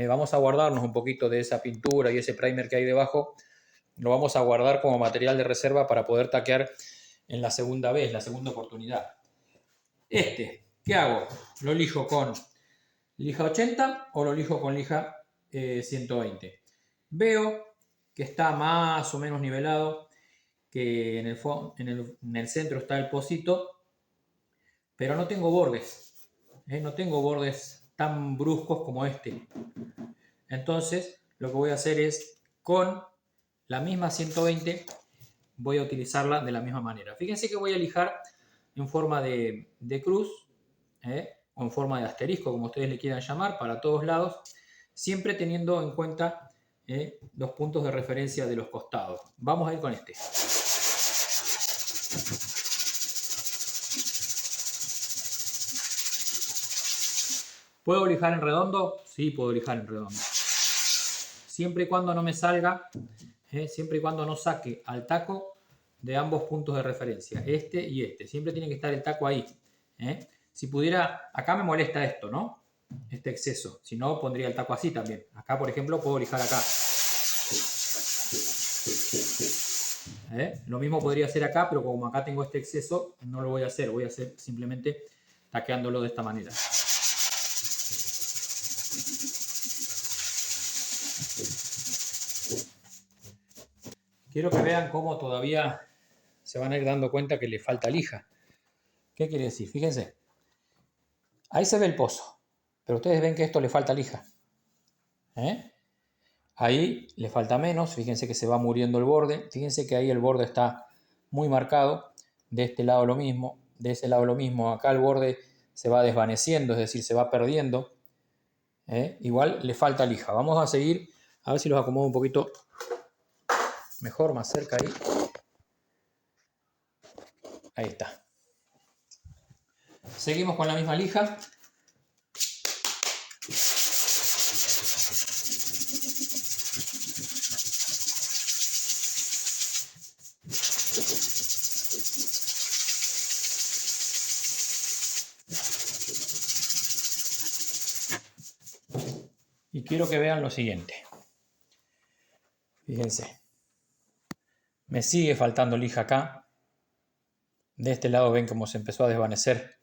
Vamos a guardarnos un poquito de esa pintura y ese primer que hay debajo. Lo vamos a guardar como material de reserva para poder taquear en la segunda vez, la segunda oportunidad. ¿Qué hago? ¿Lo lijo con lija 80 o lo lijo con lija 120? Veo que está más o menos nivelado, que en el centro está el pocito, pero no tengo bordes. No tengo bordes tan bruscos como este. Entonces, lo que voy a hacer es, con la misma 120, voy a utilizarla de la misma manera. Fíjense que voy a lijar en forma de cruz, o en forma de asterisco, como ustedes le quieran llamar, para todos lados, siempre teniendo en cuenta los puntos de referencia de los costados. Vamos a ir con este. ¿Puedo lijar en redondo? Sí, puedo lijar en redondo. Siempre y cuando no me salga, siempre y cuando no saque al taco de ambos puntos de referencia, este y este. Siempre tiene que estar el taco ahí. Si pudiera, acá me molesta esto, ¿no? Este exceso. Si no, pondría el taco así también. Acá, por ejemplo, puedo lijar acá. Lo mismo podría hacer acá, pero como acá tengo este exceso, no lo voy a hacer. Voy a hacer simplemente taqueándolo de esta manera. Quiero que vean cómo todavía se van a ir dando cuenta que le falta lija. ¿Qué quiere decir? Fíjense. Ahí se ve el pozo, pero ustedes ven que esto le falta lija. Ahí le falta menos, fíjense que se va muriendo el borde, fíjense que ahí el borde está muy marcado, de este lado lo mismo, de ese lado lo mismo, acá el borde se va desvaneciendo, es decir, se va perdiendo. Igual le falta lija. Vamos a seguir, a ver si los acomodo un poquito mejor, más cerca ahí. Ahí está. Seguimos con la misma lija. Y quiero que vean lo siguiente. Fíjense. Me sigue faltando lija acá. De este lado ven cómo se empezó a desvanecer.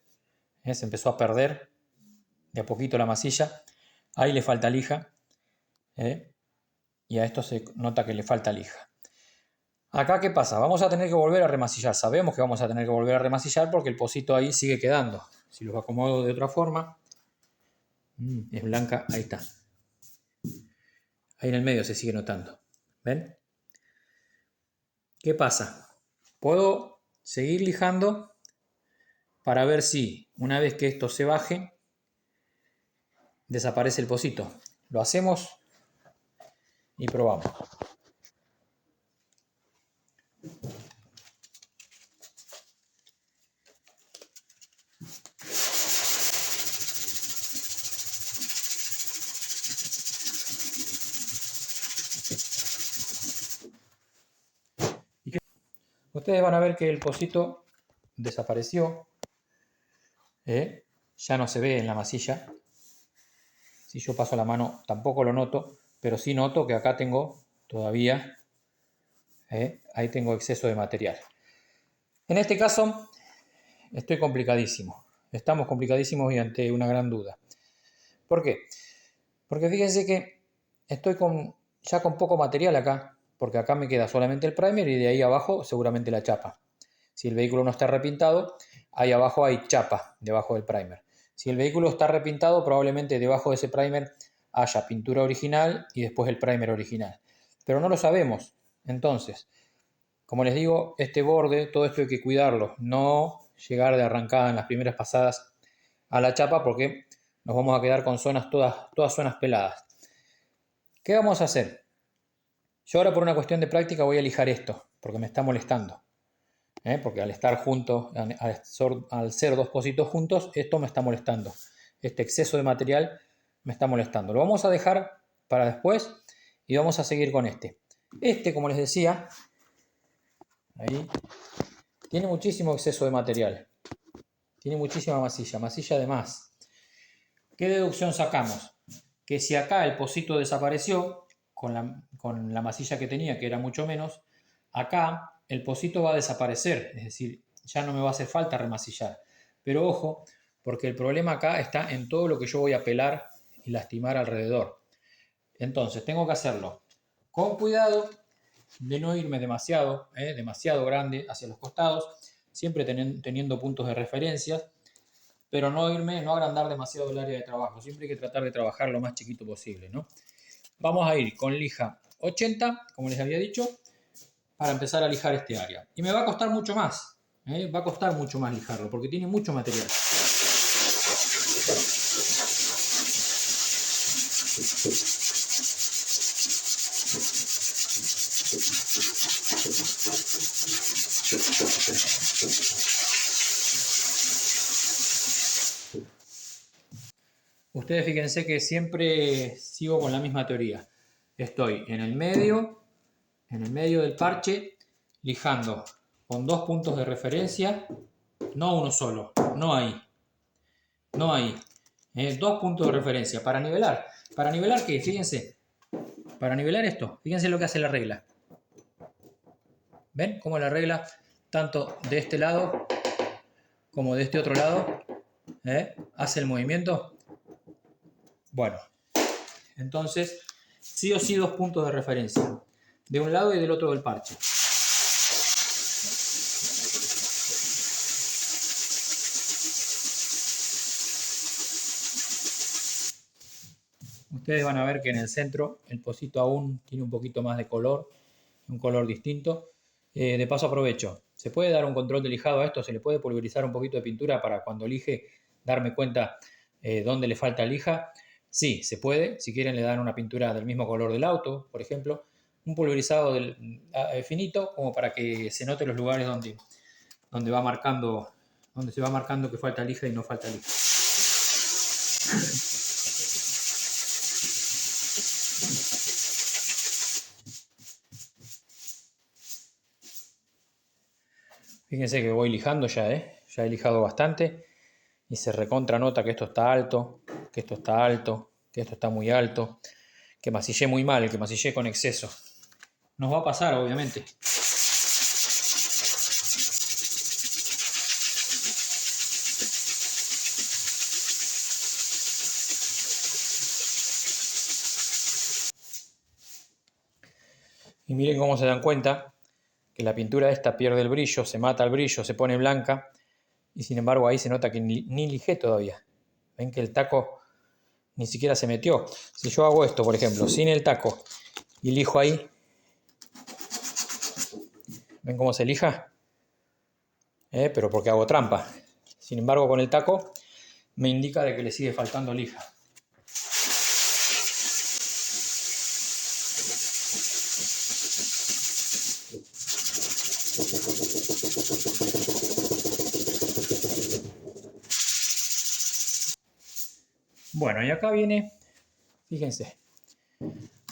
Se empezó a perder de a poquito la masilla. Ahí le falta lija. Y a esto se nota que le falta lija. Acá, ¿qué pasa? Vamos a tener que volver a remasillar. Sabemos que vamos a tener que volver a remasillar porque el pocito ahí sigue quedando. Si los acomodo de otra forma. Es blanca, ahí está. Ahí en el medio se sigue notando. ¿Ven? ¿Qué pasa? Puedo seguir lijando para ver si, una vez que esto se baje, desaparece el pocito. Lo hacemos y probamos. Ustedes van a ver que el pocito desapareció. Ya no se ve en la masilla. Si yo paso la mano tampoco lo noto, pero sí noto que acá tengo todavía, ahí tengo exceso de material. En este caso estoy complicadísimo. Estamos complicadísimos y ante una gran duda. ¿Por qué? Porque fíjense que estoy ya con poco material acá, porque acá me queda solamente el primer y de ahí abajo seguramente la chapa. Si el vehículo no está repintado, ahí abajo hay chapa debajo del primer. Si el vehículo está repintado, probablemente debajo de ese primer haya pintura original y después el primer original. Pero no lo sabemos. Entonces, como les digo, este borde, todo esto hay que cuidarlo. No llegar de arrancada en las primeras pasadas a la chapa porque nos vamos a quedar con zonas todas zonas peladas. ¿Qué vamos a hacer? Yo ahora por una cuestión de práctica voy a lijar esto porque me está molestando. Porque al estar juntos, al ser dos pocitos juntos, esto me está molestando. Este exceso de material me está molestando. Lo vamos a dejar para después y vamos a seguir con este. Este, como les decía, ahí, tiene muchísimo exceso de material. Tiene muchísima masilla de más. ¿Qué deducción sacamos? Que si acá el pocito desapareció con la masilla que tenía, que era mucho menos, acá el pocito va a desaparecer, es decir, ya no me va a hacer falta remasillar. Pero ojo, porque el problema acá está en todo lo que yo voy a pelar y lastimar alrededor. Entonces tengo que hacerlo con cuidado de no irme demasiado grande hacia los costados, siempre teniendo puntos de referencia, pero no agrandar demasiado el área de trabajo. Siempre hay que tratar de trabajar lo más chiquito posible, ¿no? Vamos a ir con lija 80, como les había dicho, para empezar a lijar este área. Y me va a costar mucho más, va a costar mucho más lijarlo, porque tiene mucho material. Ustedes fíjense que siempre sigo con la misma teoría. Estoy en el medio del parche, lijando con dos puntos de referencia, no uno solo, no ahí. Dos puntos de referencia para nivelar. ¿Para nivelar qué? Fíjense. Para nivelar esto, fíjense lo que hace la regla. ¿Ven cómo la regla, tanto de este lado como de este otro lado, hace el movimiento? Bueno, entonces, sí o sí dos puntos de referencia, de un lado y del otro del parche. Ustedes van a ver que en el centro el pocito aún tiene un poquito más de color, un color distinto. De paso aprovecho, ¿se puede dar un control de lijado a esto? ¿Se le puede pulverizar un poquito de pintura para cuando lije darme cuenta dónde le falta lija? Sí, se puede. Si quieren le dan una pintura del mismo color del auto, por ejemplo. Un pulverizado finito como para que se note los lugares donde se va marcando que falta lija y no falta lija. Fíjense que voy lijando ya, ya he lijado bastante y se recontra nota que esto está alto, que esto está alto, que esto está muy alto, que masillé muy mal, que masillé con exceso. Nos va a pasar, obviamente. Y miren cómo se dan cuenta que la pintura esta pierde el brillo, se mata el brillo, se pone blanca y sin embargo ahí se nota que ni lijé todavía. Ven que el taco ni siquiera se metió. Si yo hago esto, por ejemplo, sin el taco y lijo ahí, ¿ven cómo se lija? Pero porque hago trampa. Sin embargo, con el taco me indica de que le sigue faltando lija. Bueno, y acá viene, fíjense,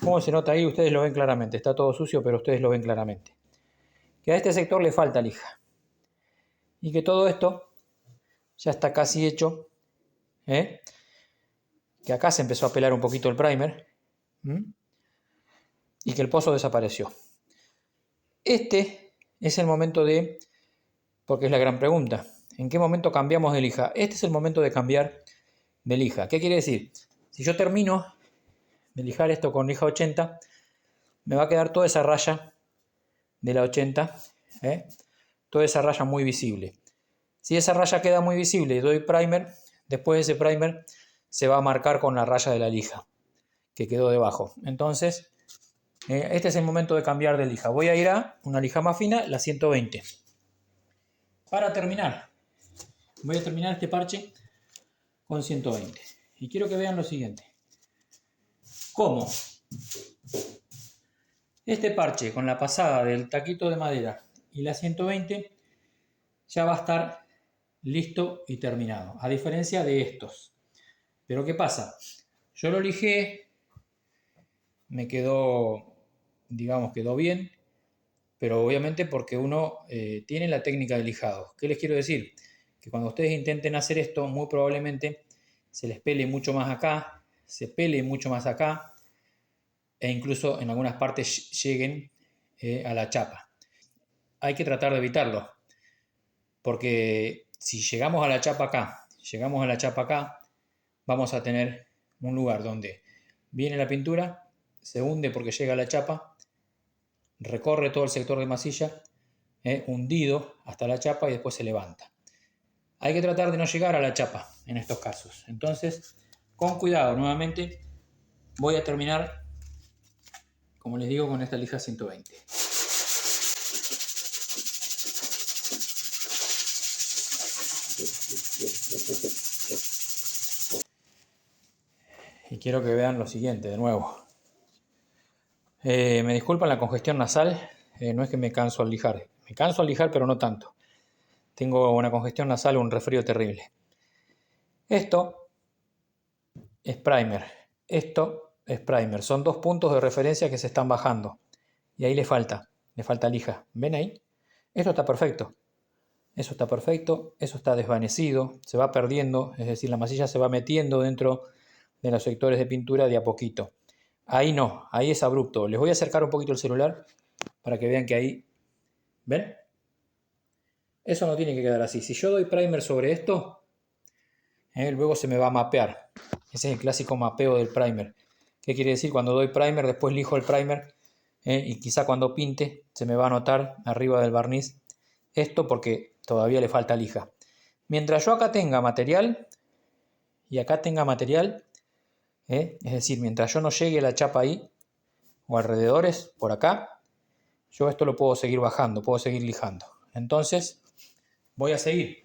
cómo se nota ahí, ustedes lo ven claramente, está todo sucio, pero ustedes lo ven claramente. que a este sector le falta lija. Y que todo esto ya está casi hecho. Que acá se empezó a pelar un poquito el primer. Y que el pozo desapareció. Este es el momento de, porque es la gran pregunta, ¿en qué momento cambiamos de lija? Este es el momento de cambiar de lija. ¿Qué quiere decir? Si yo termino de lijar esto con lija 80, me va a quedar toda esa raya de la 80, toda esa raya muy visible. Si esa raya queda muy visible y doy primer, después ese primer se va a marcar con la raya de la lija que quedó debajo. Entonces, este es el momento de cambiar de lija. Voy a ir a una lija más fina, la 120. Para terminar, voy a terminar este parche con 120. Y quiero que vean lo siguiente. Cómo este parche con la pasada del taquito de madera y la 120 ya va a estar listo y terminado. A diferencia de estos. Pero ¿qué pasa? Yo lo lijé, me quedó, digamos, quedó bien, pero obviamente porque uno tiene la técnica de lijado. ¿Qué les quiero decir? Que cuando ustedes intenten hacer esto, muy probablemente se les pele mucho más acá, se pele mucho más acá, e incluso en algunas partes lleguen a la chapa. Hay que tratar de evitarlo, porque si llegamos a la chapa acá, vamos a tener un lugar donde viene la pintura, se hunde porque llega a la chapa, recorre todo el sector de masilla, hundido hasta la chapa y después se levanta. Hay que tratar de no llegar a la chapa en estos casos. Entonces, con cuidado, nuevamente voy a terminar, como les digo, con esta lija 120. Y quiero que vean lo siguiente de nuevo. Me disculpan la congestión nasal, no es que me canso al lijar. Me canso al lijar, pero no tanto. Tengo una congestión nasal, un resfrío terrible. Esto es primer. Esto es primer. Son dos puntos de referencia que se están bajando. Y ahí le falta lija. ¿Ven ahí? Esto está perfecto. Eso está perfecto. Eso está desvanecido. Se va perdiendo. Es decir, la masilla se va metiendo dentro de los sectores de pintura de a poquito. Ahí no. Ahí es abrupto. Les voy a acercar un poquito el celular para que vean que ahí... ¿Ven? Eso no tiene que quedar así. Si yo doy primer sobre esto, luego se me va a mapear. Ese es el clásico mapeo del primer. ¿Qué quiere decir? Cuando doy primer, después lijo el primer y quizá cuando pinte se me va a notar arriba del barniz esto porque todavía le falta lija. Mientras yo acá tenga material y acá tenga material, es decir, mientras yo no llegue a la chapa ahí o alrededores por acá, yo esto lo puedo seguir bajando, puedo seguir lijando. Entonces voy a seguir.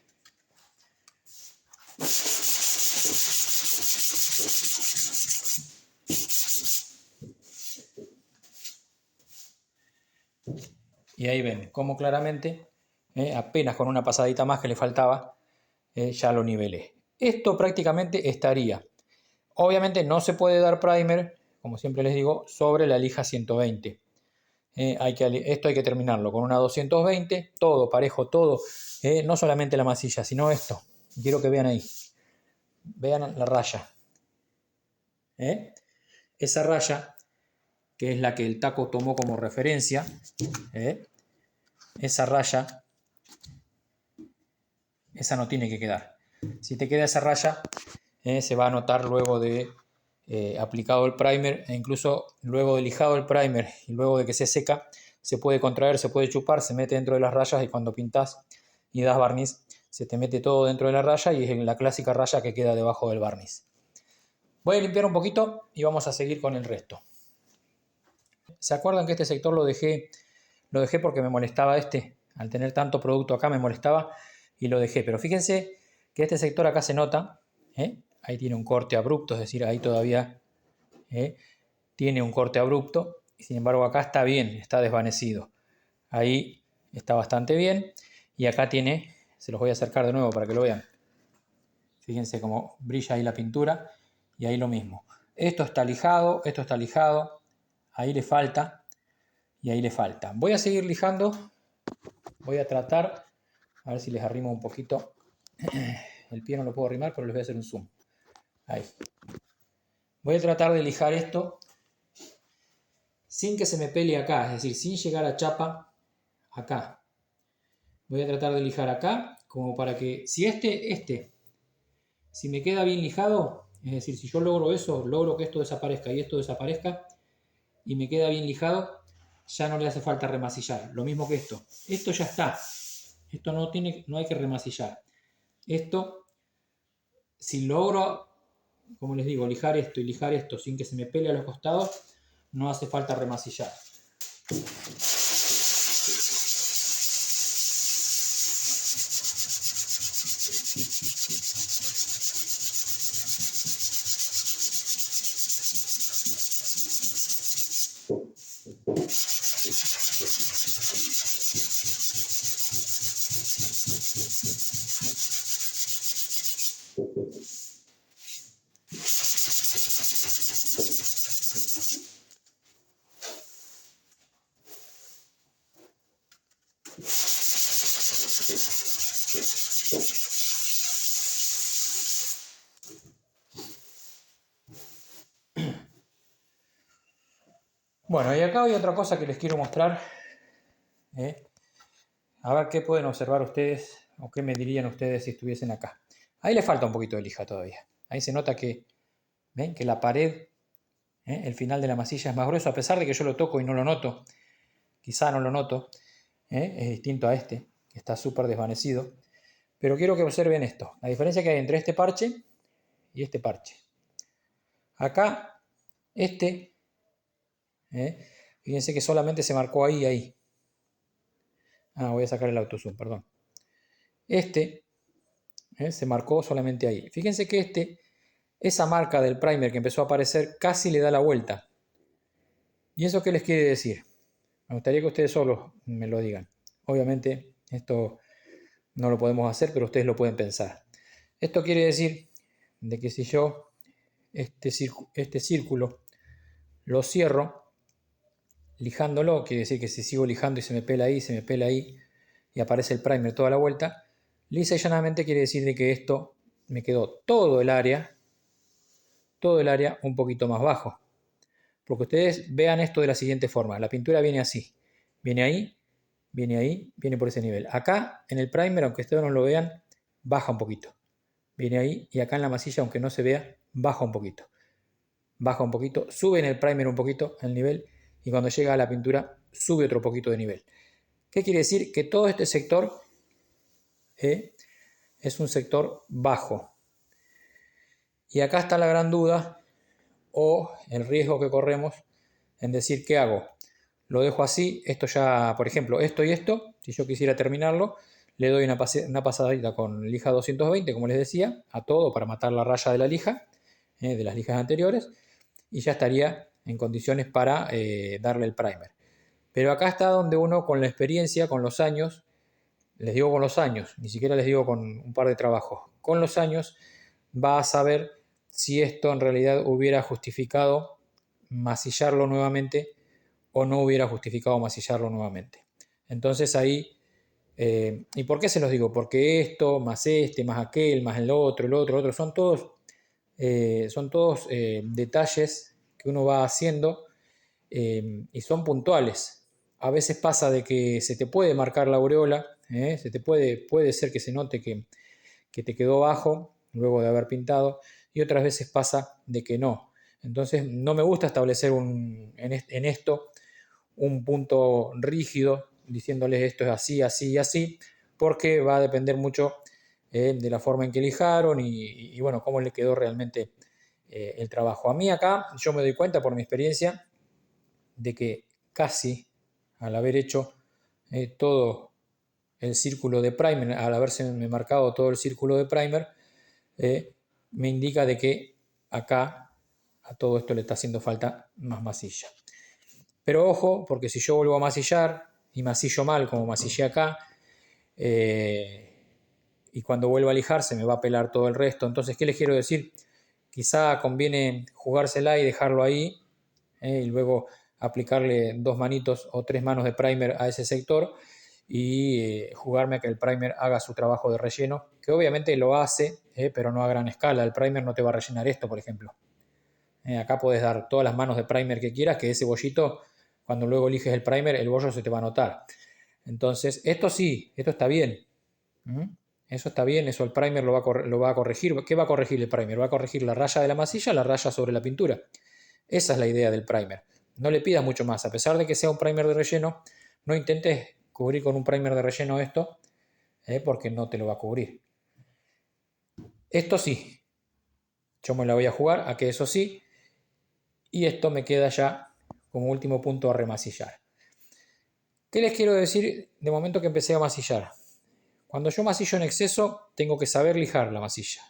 Y ahí ven cómo claramente, apenas con una pasadita más que le faltaba, ya lo nivelé. Esto prácticamente estaría. Obviamente no se puede dar primer, como siempre les digo, sobre la lija 120. Esto hay que terminarlo con una 220, todo parejo, todo. No solamente la masilla, sino esto. Quiero que vean ahí. Vean la raya. Esa raya, que es la que el taco tomó como referencia, esa raya, esa no tiene que quedar. Si te queda esa raya, se va a notar luego de aplicado el primer, e incluso luego de lijado el primer y luego de que se seca, se puede contraer, se puede chupar, se mete dentro de las rayas y cuando pintas y das barniz, se te mete todo dentro de la raya y es la clásica raya que queda debajo del barniz. Voy a limpiar un poquito y vamos a seguir con el resto. ¿Se acuerdan que este sector lo dejé porque me molestaba al tener tanto producto acá me molestaba y lo dejé, pero fíjense que este sector acá se nota, ahí tiene un corte abrupto, es decir, ahí todavía tiene un corte abrupto y sin embargo acá está bien, está desvanecido. Ahí está bastante bien y acá tiene, se los voy a acercar de nuevo para que lo vean. Fíjense cómo brilla ahí la pintura y ahí lo mismo. Esto está lijado, ahí le falta y ahí le falta. Voy a seguir lijando voy a tratar, a ver si les arrimo un poquito. El pie no lo puedo arrimar, pero les voy a hacer un zoom. Ahí. Voy a tratar de lijar esto sin que se me pele acá, es decir, sin llegar a chapa acá. Voy a tratar de lijar acá, como para que, si me queda bien lijado, es decir, si yo logro eso, logro que esto desaparezca y esto desaparezca, y me queda bien lijado, ya no le hace falta remasillar. Lo mismo que esto. Esto ya está. Esto no hay que remasillar. Esto, si logro, como les digo, lijar esto y lijar esto sin que se me pele a los costados, no hace falta remasillar. Bueno, y acá hay otra cosa que les quiero mostrar. A ver qué pueden observar ustedes o qué me dirían ustedes si estuviesen acá. Ahí le falta un poquito de lija todavía. Ahí se nota que, ¿ven? Que la pared, el final de la masilla es más grueso, a pesar de que yo lo toco y no lo noto. Quizá no lo noto. Es distinto a este, que está súper desvanecido. Pero quiero que observen esto. La diferencia que hay entre este parche y este parche. Acá, fíjense que solamente se marcó ahí y ahí. Voy a sacar el autozoom, perdón. Se marcó solamente ahí. Fíjense que esa marca del primer que empezó a aparecer casi le da la vuelta. ¿Y eso qué les quiere decir? Me gustaría que ustedes solos me lo digan. Obviamente esto no lo podemos hacer, pero ustedes lo pueden pensar. Esto quiere decir de que si yo este círculo lo cierro, lijándolo, quiere decir que si sigo lijando y se me pela ahí y aparece el primer toda la vuelta, lisa y llanamente quiere decir de que esto me quedó todo el área un poquito más bajo. Porque ustedes vean esto de la siguiente forma. La pintura viene así. Viene ahí, viene por ese nivel. Acá en el primer, aunque ustedes no lo vean, baja un poquito. Viene ahí y acá en la masilla, aunque no se vea, baja un poquito. Baja un poquito, sube en el primer un poquito el nivel y cuando llega a la pintura sube otro poquito de nivel. ¿Qué quiere decir? Que todo este sector es un sector bajo. Y acá está la gran duda o el riesgo que corremos en decir ¿qué hago? Lo dejo así, esto ya, por ejemplo, esto y esto, si yo quisiera terminarlo, le doy una pasadita con lija 220, como les decía, a todo para matar la raya de la lija, de las lijas anteriores, y ya estaría en condiciones para darle el primer. Pero acá está donde uno con la experiencia, con los años, les digo con los años, ni siquiera les digo con un par de trabajos, con los años va a saber si esto en realidad hubiera justificado masillarlo nuevamente o no hubiera justificado masillarlo nuevamente. Entonces ahí, ¿y por qué se los digo? Porque esto, más aquel, más el otro, son todos detalles que uno va haciendo y son puntuales. A veces pasa de que se te puede marcar la aureola, puede ser que se note que te quedó bajo luego de haber pintado, y otras veces pasa de que no. Entonces no me gusta establecer en esto un punto rígido diciéndoles esto es así, así y así, porque va a depender mucho de la forma en que lijaron y bueno, cómo le quedó realmente el trabajo. A mí acá yo me doy cuenta por mi experiencia de que casi al haber hecho todo el círculo de primer, al haberse marcado todo el círculo de primer, me indica de que acá a todo esto le está haciendo falta más masilla. Pero ojo, porque si yo vuelvo a masillar y masillo mal como masillé acá, y cuando vuelva a lijar se me va a pelar todo el resto. Entonces, ¿qué les quiero decir? Quizá conviene jugársela y dejarlo ahí, y luego aplicarle 2 manitos o 3 manos de primer a ese sector y jugarme a que el primer haga su trabajo de relleno, que obviamente lo hace, pero no a gran escala. El primer no te va a rellenar esto, por ejemplo. Acá puedes dar todas las manos de primer que quieras, que ese bollito, cuando luego eliges el primer, el bollo se te va a notar. Entonces, esto sí, esto está bien. Eso está bien, eso el primer lo va a corregir. ¿Qué va a corregir el primer? Va a corregir la raya de la masilla, la raya sobre la pintura. Esa es la idea del primer. No le pidas mucho más. A pesar de que sea un primer de relleno, no intentes cubrir con un primer de relleno esto, porque no te lo va a cubrir. Esto sí, yo me la voy a jugar a que eso sí, y esto me queda ya como último punto a remasillar. ¿Qué les quiero decir de momento que empecé a masillar? Cuando yo masillo en exceso, tengo que saber lijar la masilla.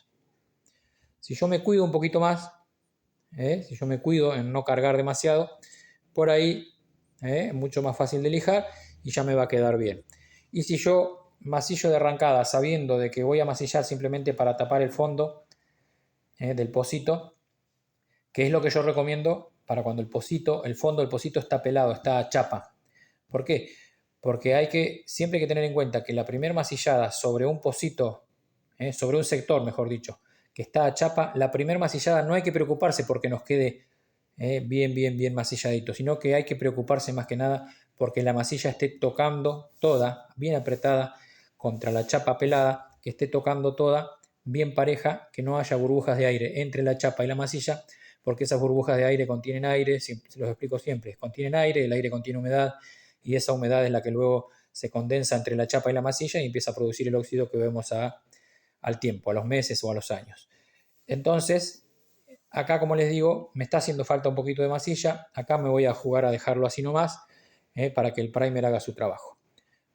Si yo me cuido un poquito más, si yo me cuido en no cargar demasiado, por ahí es mucho más fácil de lijar y ya me va a quedar bien. Y si yo masillo de arrancada sabiendo de que voy a masillar simplemente para tapar el fondo del pocito, que es lo que yo recomiendo para cuando el fondo del pocito está pelado, está a chapa. ¿Por qué? Porque siempre hay que tener en cuenta que la primera masillada sobre un pocito, sobre un sector, mejor dicho, que está a chapa, la primera masillada no hay que preocuparse porque nos quede bien masilladito, sino que hay que preocuparse más que nada porque la masilla esté tocando toda, bien apretada contra la chapa pelada, que esté tocando toda bien pareja, que no haya burbujas de aire entre la chapa y la masilla, porque esas burbujas de aire contienen aire, se los explico siempre, contienen aire, el aire contiene humedad, y esa humedad es la que luego se condensa entre la chapa y la masilla y empieza a producir el óxido que vemos al tiempo, a los meses o a los años. Entonces, acá, como les digo, me está haciendo falta un poquito de masilla. Acá me voy a jugar a dejarlo así nomás, para que el primer haga su trabajo.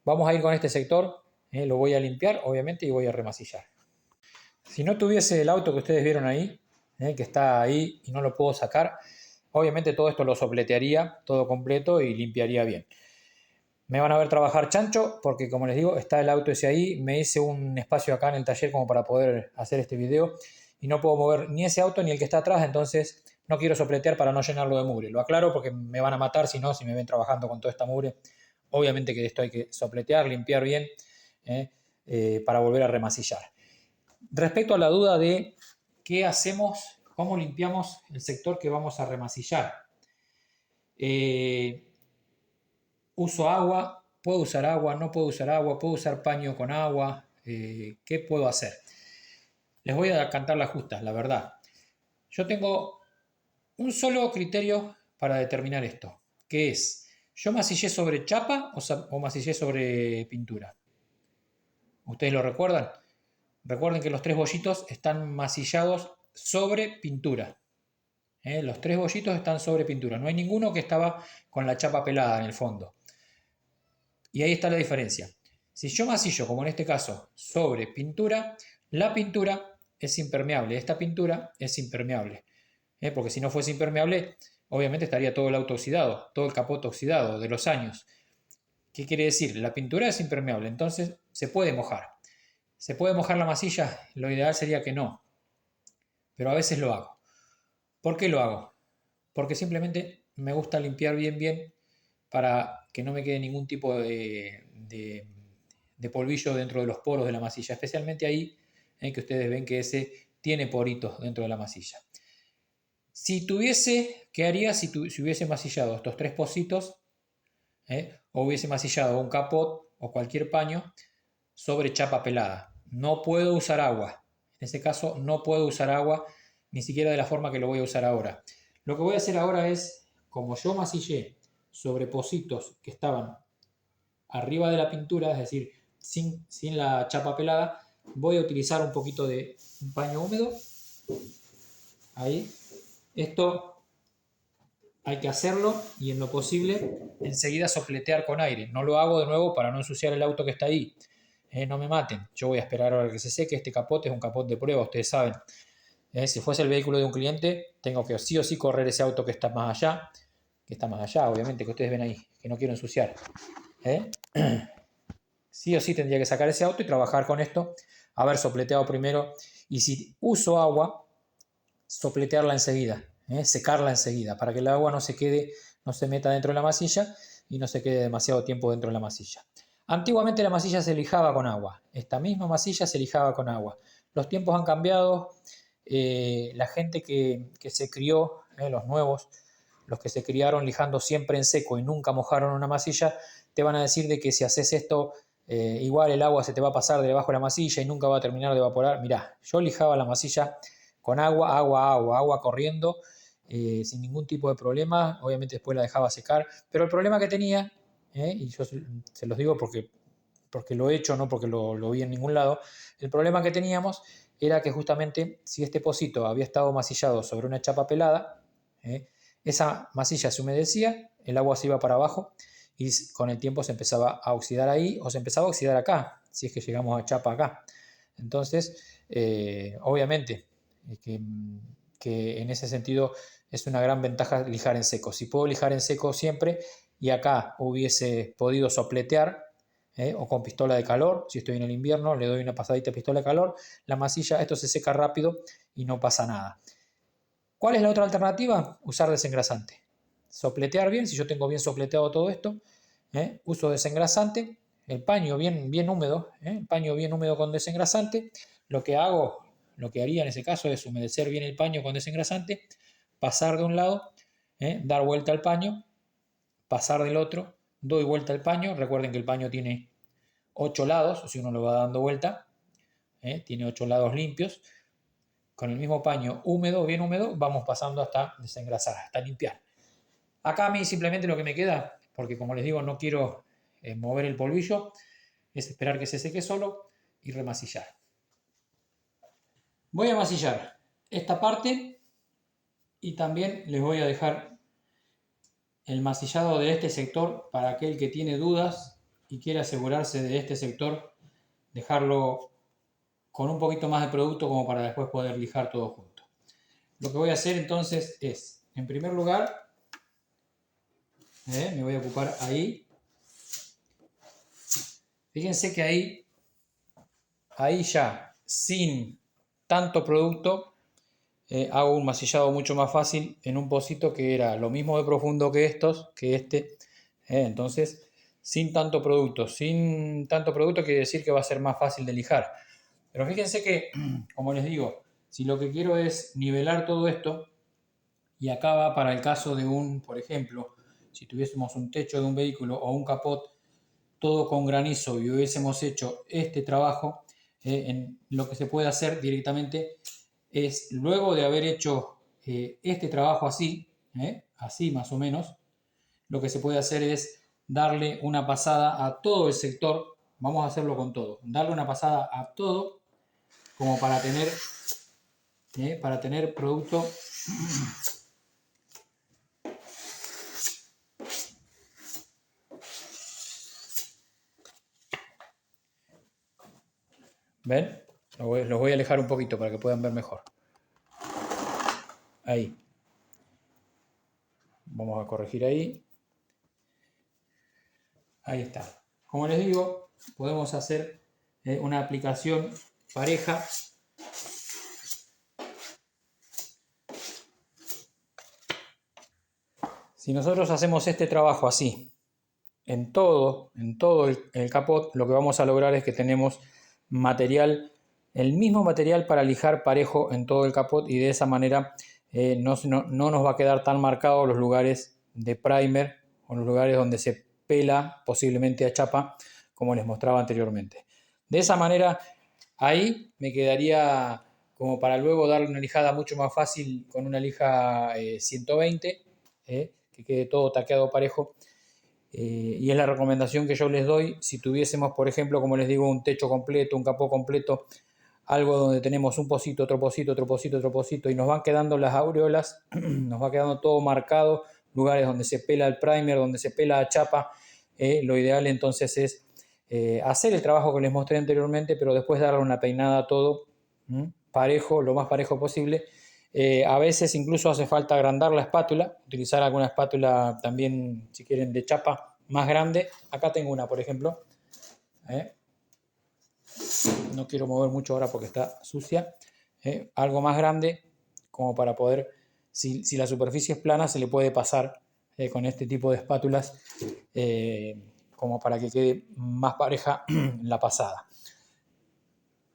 Vamos a ir con este sector, lo voy a limpiar, obviamente, y voy a remasillar. Si no tuviese el auto que ustedes vieron ahí, que está ahí y no lo puedo sacar, obviamente todo esto lo sopletearía todo completo y limpiaría bien. Me van a ver trabajar chancho porque, como les digo, está el auto ese ahí. Me hice un espacio acá en el taller como para poder hacer este video y no puedo mover ni ese auto ni el que está atrás, entonces no quiero sopletear para no llenarlo de mugre. Lo aclaro porque me van a matar si me ven trabajando con toda esta mugre. Obviamente que esto hay que sopletear, limpiar bien para volver a remasillar. Respecto a la duda de qué hacemos, cómo limpiamos el sector que vamos a remasillar. Uso agua, puedo usar agua, no puedo usar agua, puedo usar paño con agua, ¿qué puedo hacer? Les voy a cantar las justas, la verdad. Yo tengo un solo criterio para determinar esto, que es, ¿yo masillé sobre chapa o masillé sobre pintura? ¿Ustedes lo recuerdan? Recuerden que los tres bollitos están masillados sobre pintura. Los tres bollitos están sobre pintura. No hay ninguno que estaba con la chapa pelada en el fondo. Y ahí está la diferencia. Si yo masillo, como en este caso, sobre pintura, la pintura es impermeable. Esta pintura es impermeable. Porque si no fuese impermeable, obviamente estaría todo el auto oxidado, todo el capot oxidado de los años. ¿Qué quiere decir? La pintura es impermeable, entonces se puede mojar. ¿Se puede mojar la masilla? Lo ideal sería que no. Pero a veces lo hago. ¿Por qué lo hago? Porque simplemente me gusta limpiar bien para que no me quede ningún tipo de polvillo dentro de los poros de la masilla, especialmente ahí que ustedes ven que ese tiene poritos dentro de la masilla. ¿Qué haría si hubiese masillado estos tres pocitos o hubiese masillado un capot o cualquier paño sobre chapa pelada? No puedo usar agua. En ese caso no puedo usar agua ni siquiera de la forma que lo voy a usar ahora. Lo que voy a hacer ahora es, como yo masillé sobre pocitos que estaban arriba de la pintura, es decir, sin la chapa pelada, voy a utilizar un poquito de un paño húmedo. Ahí. Esto hay que hacerlo y en lo posible enseguida sopletear con aire. No lo hago de nuevo para no ensuciar el auto que está ahí. No me maten. Yo voy a esperar ahora que se seque. Este capote es un capot de prueba, ustedes saben. Si fuese el vehículo de un cliente, tengo que sí o sí correr ese auto que está más allá. Que está más allá, obviamente, que ustedes ven ahí. Que no quiero ensuciar. Sí o sí tendría que sacar ese auto y trabajar con esto. Haber sopleteado primero. Y si uso agua, sopletearla enseguida. Secarla enseguida. Para que el agua no se meta dentro de la masilla y no se quede demasiado tiempo dentro de la masilla. Antiguamente la masilla se lijaba con agua. Esta misma masilla se lijaba con agua. Los tiempos han cambiado. La gente que se crió, los nuevos, los que se criaron lijando siempre en seco y nunca mojaron una masilla, te van a decir de que si haces esto, igual el agua se te va a pasar de debajo de la masilla y nunca va a terminar de evaporar. Mirá, yo lijaba la masilla con agua corriendo, sin ningún tipo de problema. Obviamente después la dejaba secar, pero el problema que tenía, y yo se los digo porque lo he hecho, no porque lo vi en ningún lado, el problema que teníamos era que justamente si este pocito había estado masillado sobre una chapa pelada, esa masilla se humedecía, el agua se iba para abajo y con el tiempo se empezaba a oxidar ahí o se empezaba a oxidar acá, si es que llegamos a chapa acá. Entonces, obviamente, que en ese sentido es una gran ventaja lijar en seco. Si puedo lijar en seco siempre y acá hubiese podido sopletear, o con pistola de calor, si estoy en el invierno le doy una pasadita de pistola de calor, la masilla, esto se seca rápido y no pasa nada. ¿Cuál es la otra alternativa? Usar desengrasante. Sopletear bien, si yo tengo bien sopleteado todo esto, uso desengrasante, el paño bien húmedo, el paño bien húmedo con desengrasante. Lo que haría en ese caso es humedecer bien el paño con desengrasante, pasar de un lado, dar vuelta al paño, pasar del otro, doy vuelta al paño. Recuerden que el paño tiene 8 lados, si uno lo va dando vuelta, tiene 8 lados limpios. Con el mismo paño húmedo, bien húmedo, vamos pasando hasta desengrasar, hasta limpiar. Acá a mí simplemente lo que me queda, porque como les digo no quiero mover el polvillo, es esperar que se seque solo y remasillar. Voy a masillar esta parte y también les voy a dejar el masillado de este sector para aquel que tiene dudas y quiere asegurarse de este sector, dejarlo con un poquito más de producto como para después poder lijar todo junto. Lo que voy a hacer entonces es, en primer lugar, me voy a ocupar ahí. Fíjense que ahí ya, sin tanto producto, hago un masillado mucho más fácil en un pocito que era lo mismo de profundo que este. Entonces, sin tanto producto quiere decir que va a ser más fácil de lijar. Pero fíjense que, como les digo, si lo que quiero es nivelar todo esto, y acá va para el caso de por ejemplo, si tuviésemos un techo de un vehículo o un capot todo con granizo y hubiésemos hecho este trabajo, lo que se puede hacer directamente es, luego de haber hecho este trabajo así, así más o menos, lo que se puede hacer es darle una pasada a todo el sector. Vamos a hacerlo con todo. Darle una pasada a todo como para tener producto. ¿Ven? Los voy a alejar un poquito para que puedan ver mejor. Ahí. Vamos a corregir ahí. Ahí está. Como les digo, podemos hacer una aplicación pareja. Si nosotros hacemos este trabajo así, en todo el capot, lo que vamos a lograr es que tenemos el mismo material para lijar parejo en todo el capot y de esa manera no nos va a quedar tan marcados los lugares de primer o los lugares donde se pela posiblemente a chapa, como les mostraba anteriormente. De esa manera, ahí me quedaría como para luego darle una lijada mucho más fácil con una lija 120, que quede todo taqueado parejo. Y es la recomendación que yo les doy si tuviésemos, por ejemplo, como les digo, un techo completo, un capó completo, algo donde tenemos un pocito, otro pocito, otro pocito, otro pocito, y nos van quedando las aureolas, nos va quedando todo marcado, lugares donde se pela el primer, donde se pela la chapa. Lo ideal entonces es hacer el trabajo que les mostré anteriormente, pero después darle una peinada a todo, parejo, lo más parejo posible. A veces incluso hace falta agrandar la espátula, utilizar alguna espátula también, si quieren, de chapa más grande. Acá tengo una, por ejemplo. No quiero mover mucho ahora porque está sucia. Algo más grande, como para poder, si la superficie es plana, se le puede pasar con este tipo de espátulas como para que quede más pareja la pasada.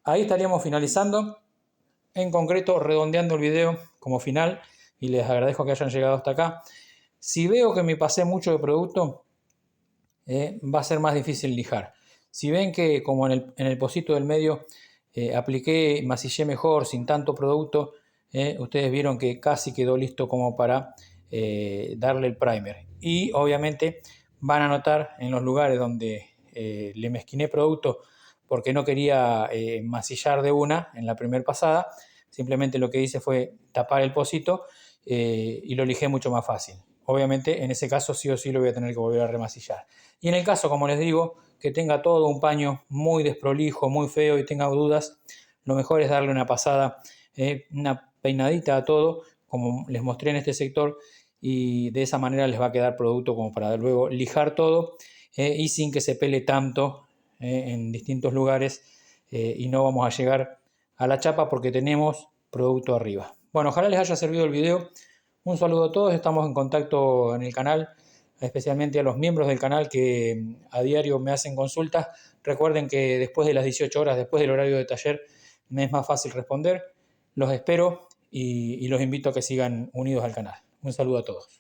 Ahí estaríamos finalizando, en concreto redondeando el video como final, y les agradezco que hayan llegado hasta acá. Si veo que me pasé mucho de producto, va a ser más difícil lijar. Si ven que como en el pocito del medio apliqué, masillé mejor, sin tanto producto, ustedes vieron que casi quedó listo como para darle el primer. Y obviamente van a notar en los lugares donde le mezquiné producto porque no quería masillar de una en la primera pasada, simplemente lo que hice fue tapar el pocito y lo lijé mucho más fácil. Obviamente en ese caso sí o sí lo voy a tener que volver a remasillar. Y en el caso, como les digo, que tenga todo un paño muy desprolijo, muy feo y tenga dudas, lo mejor es darle una pasada, una peinadita a todo, como les mostré en este sector, y de esa manera les va a quedar producto como para luego lijar todo y sin que se pele tanto en distintos lugares y no vamos a llegar a la chapa porque tenemos producto arriba. Bueno, ojalá les haya servido el video. Un saludo a todos, estamos en contacto en el canal, especialmente a los miembros del canal que a diario me hacen consultas. Recuerden que después de las 18 horas, después del horario de taller, me es más fácil responder. Los espero y los invito a que sigan unidos al canal. Un saludo a todos.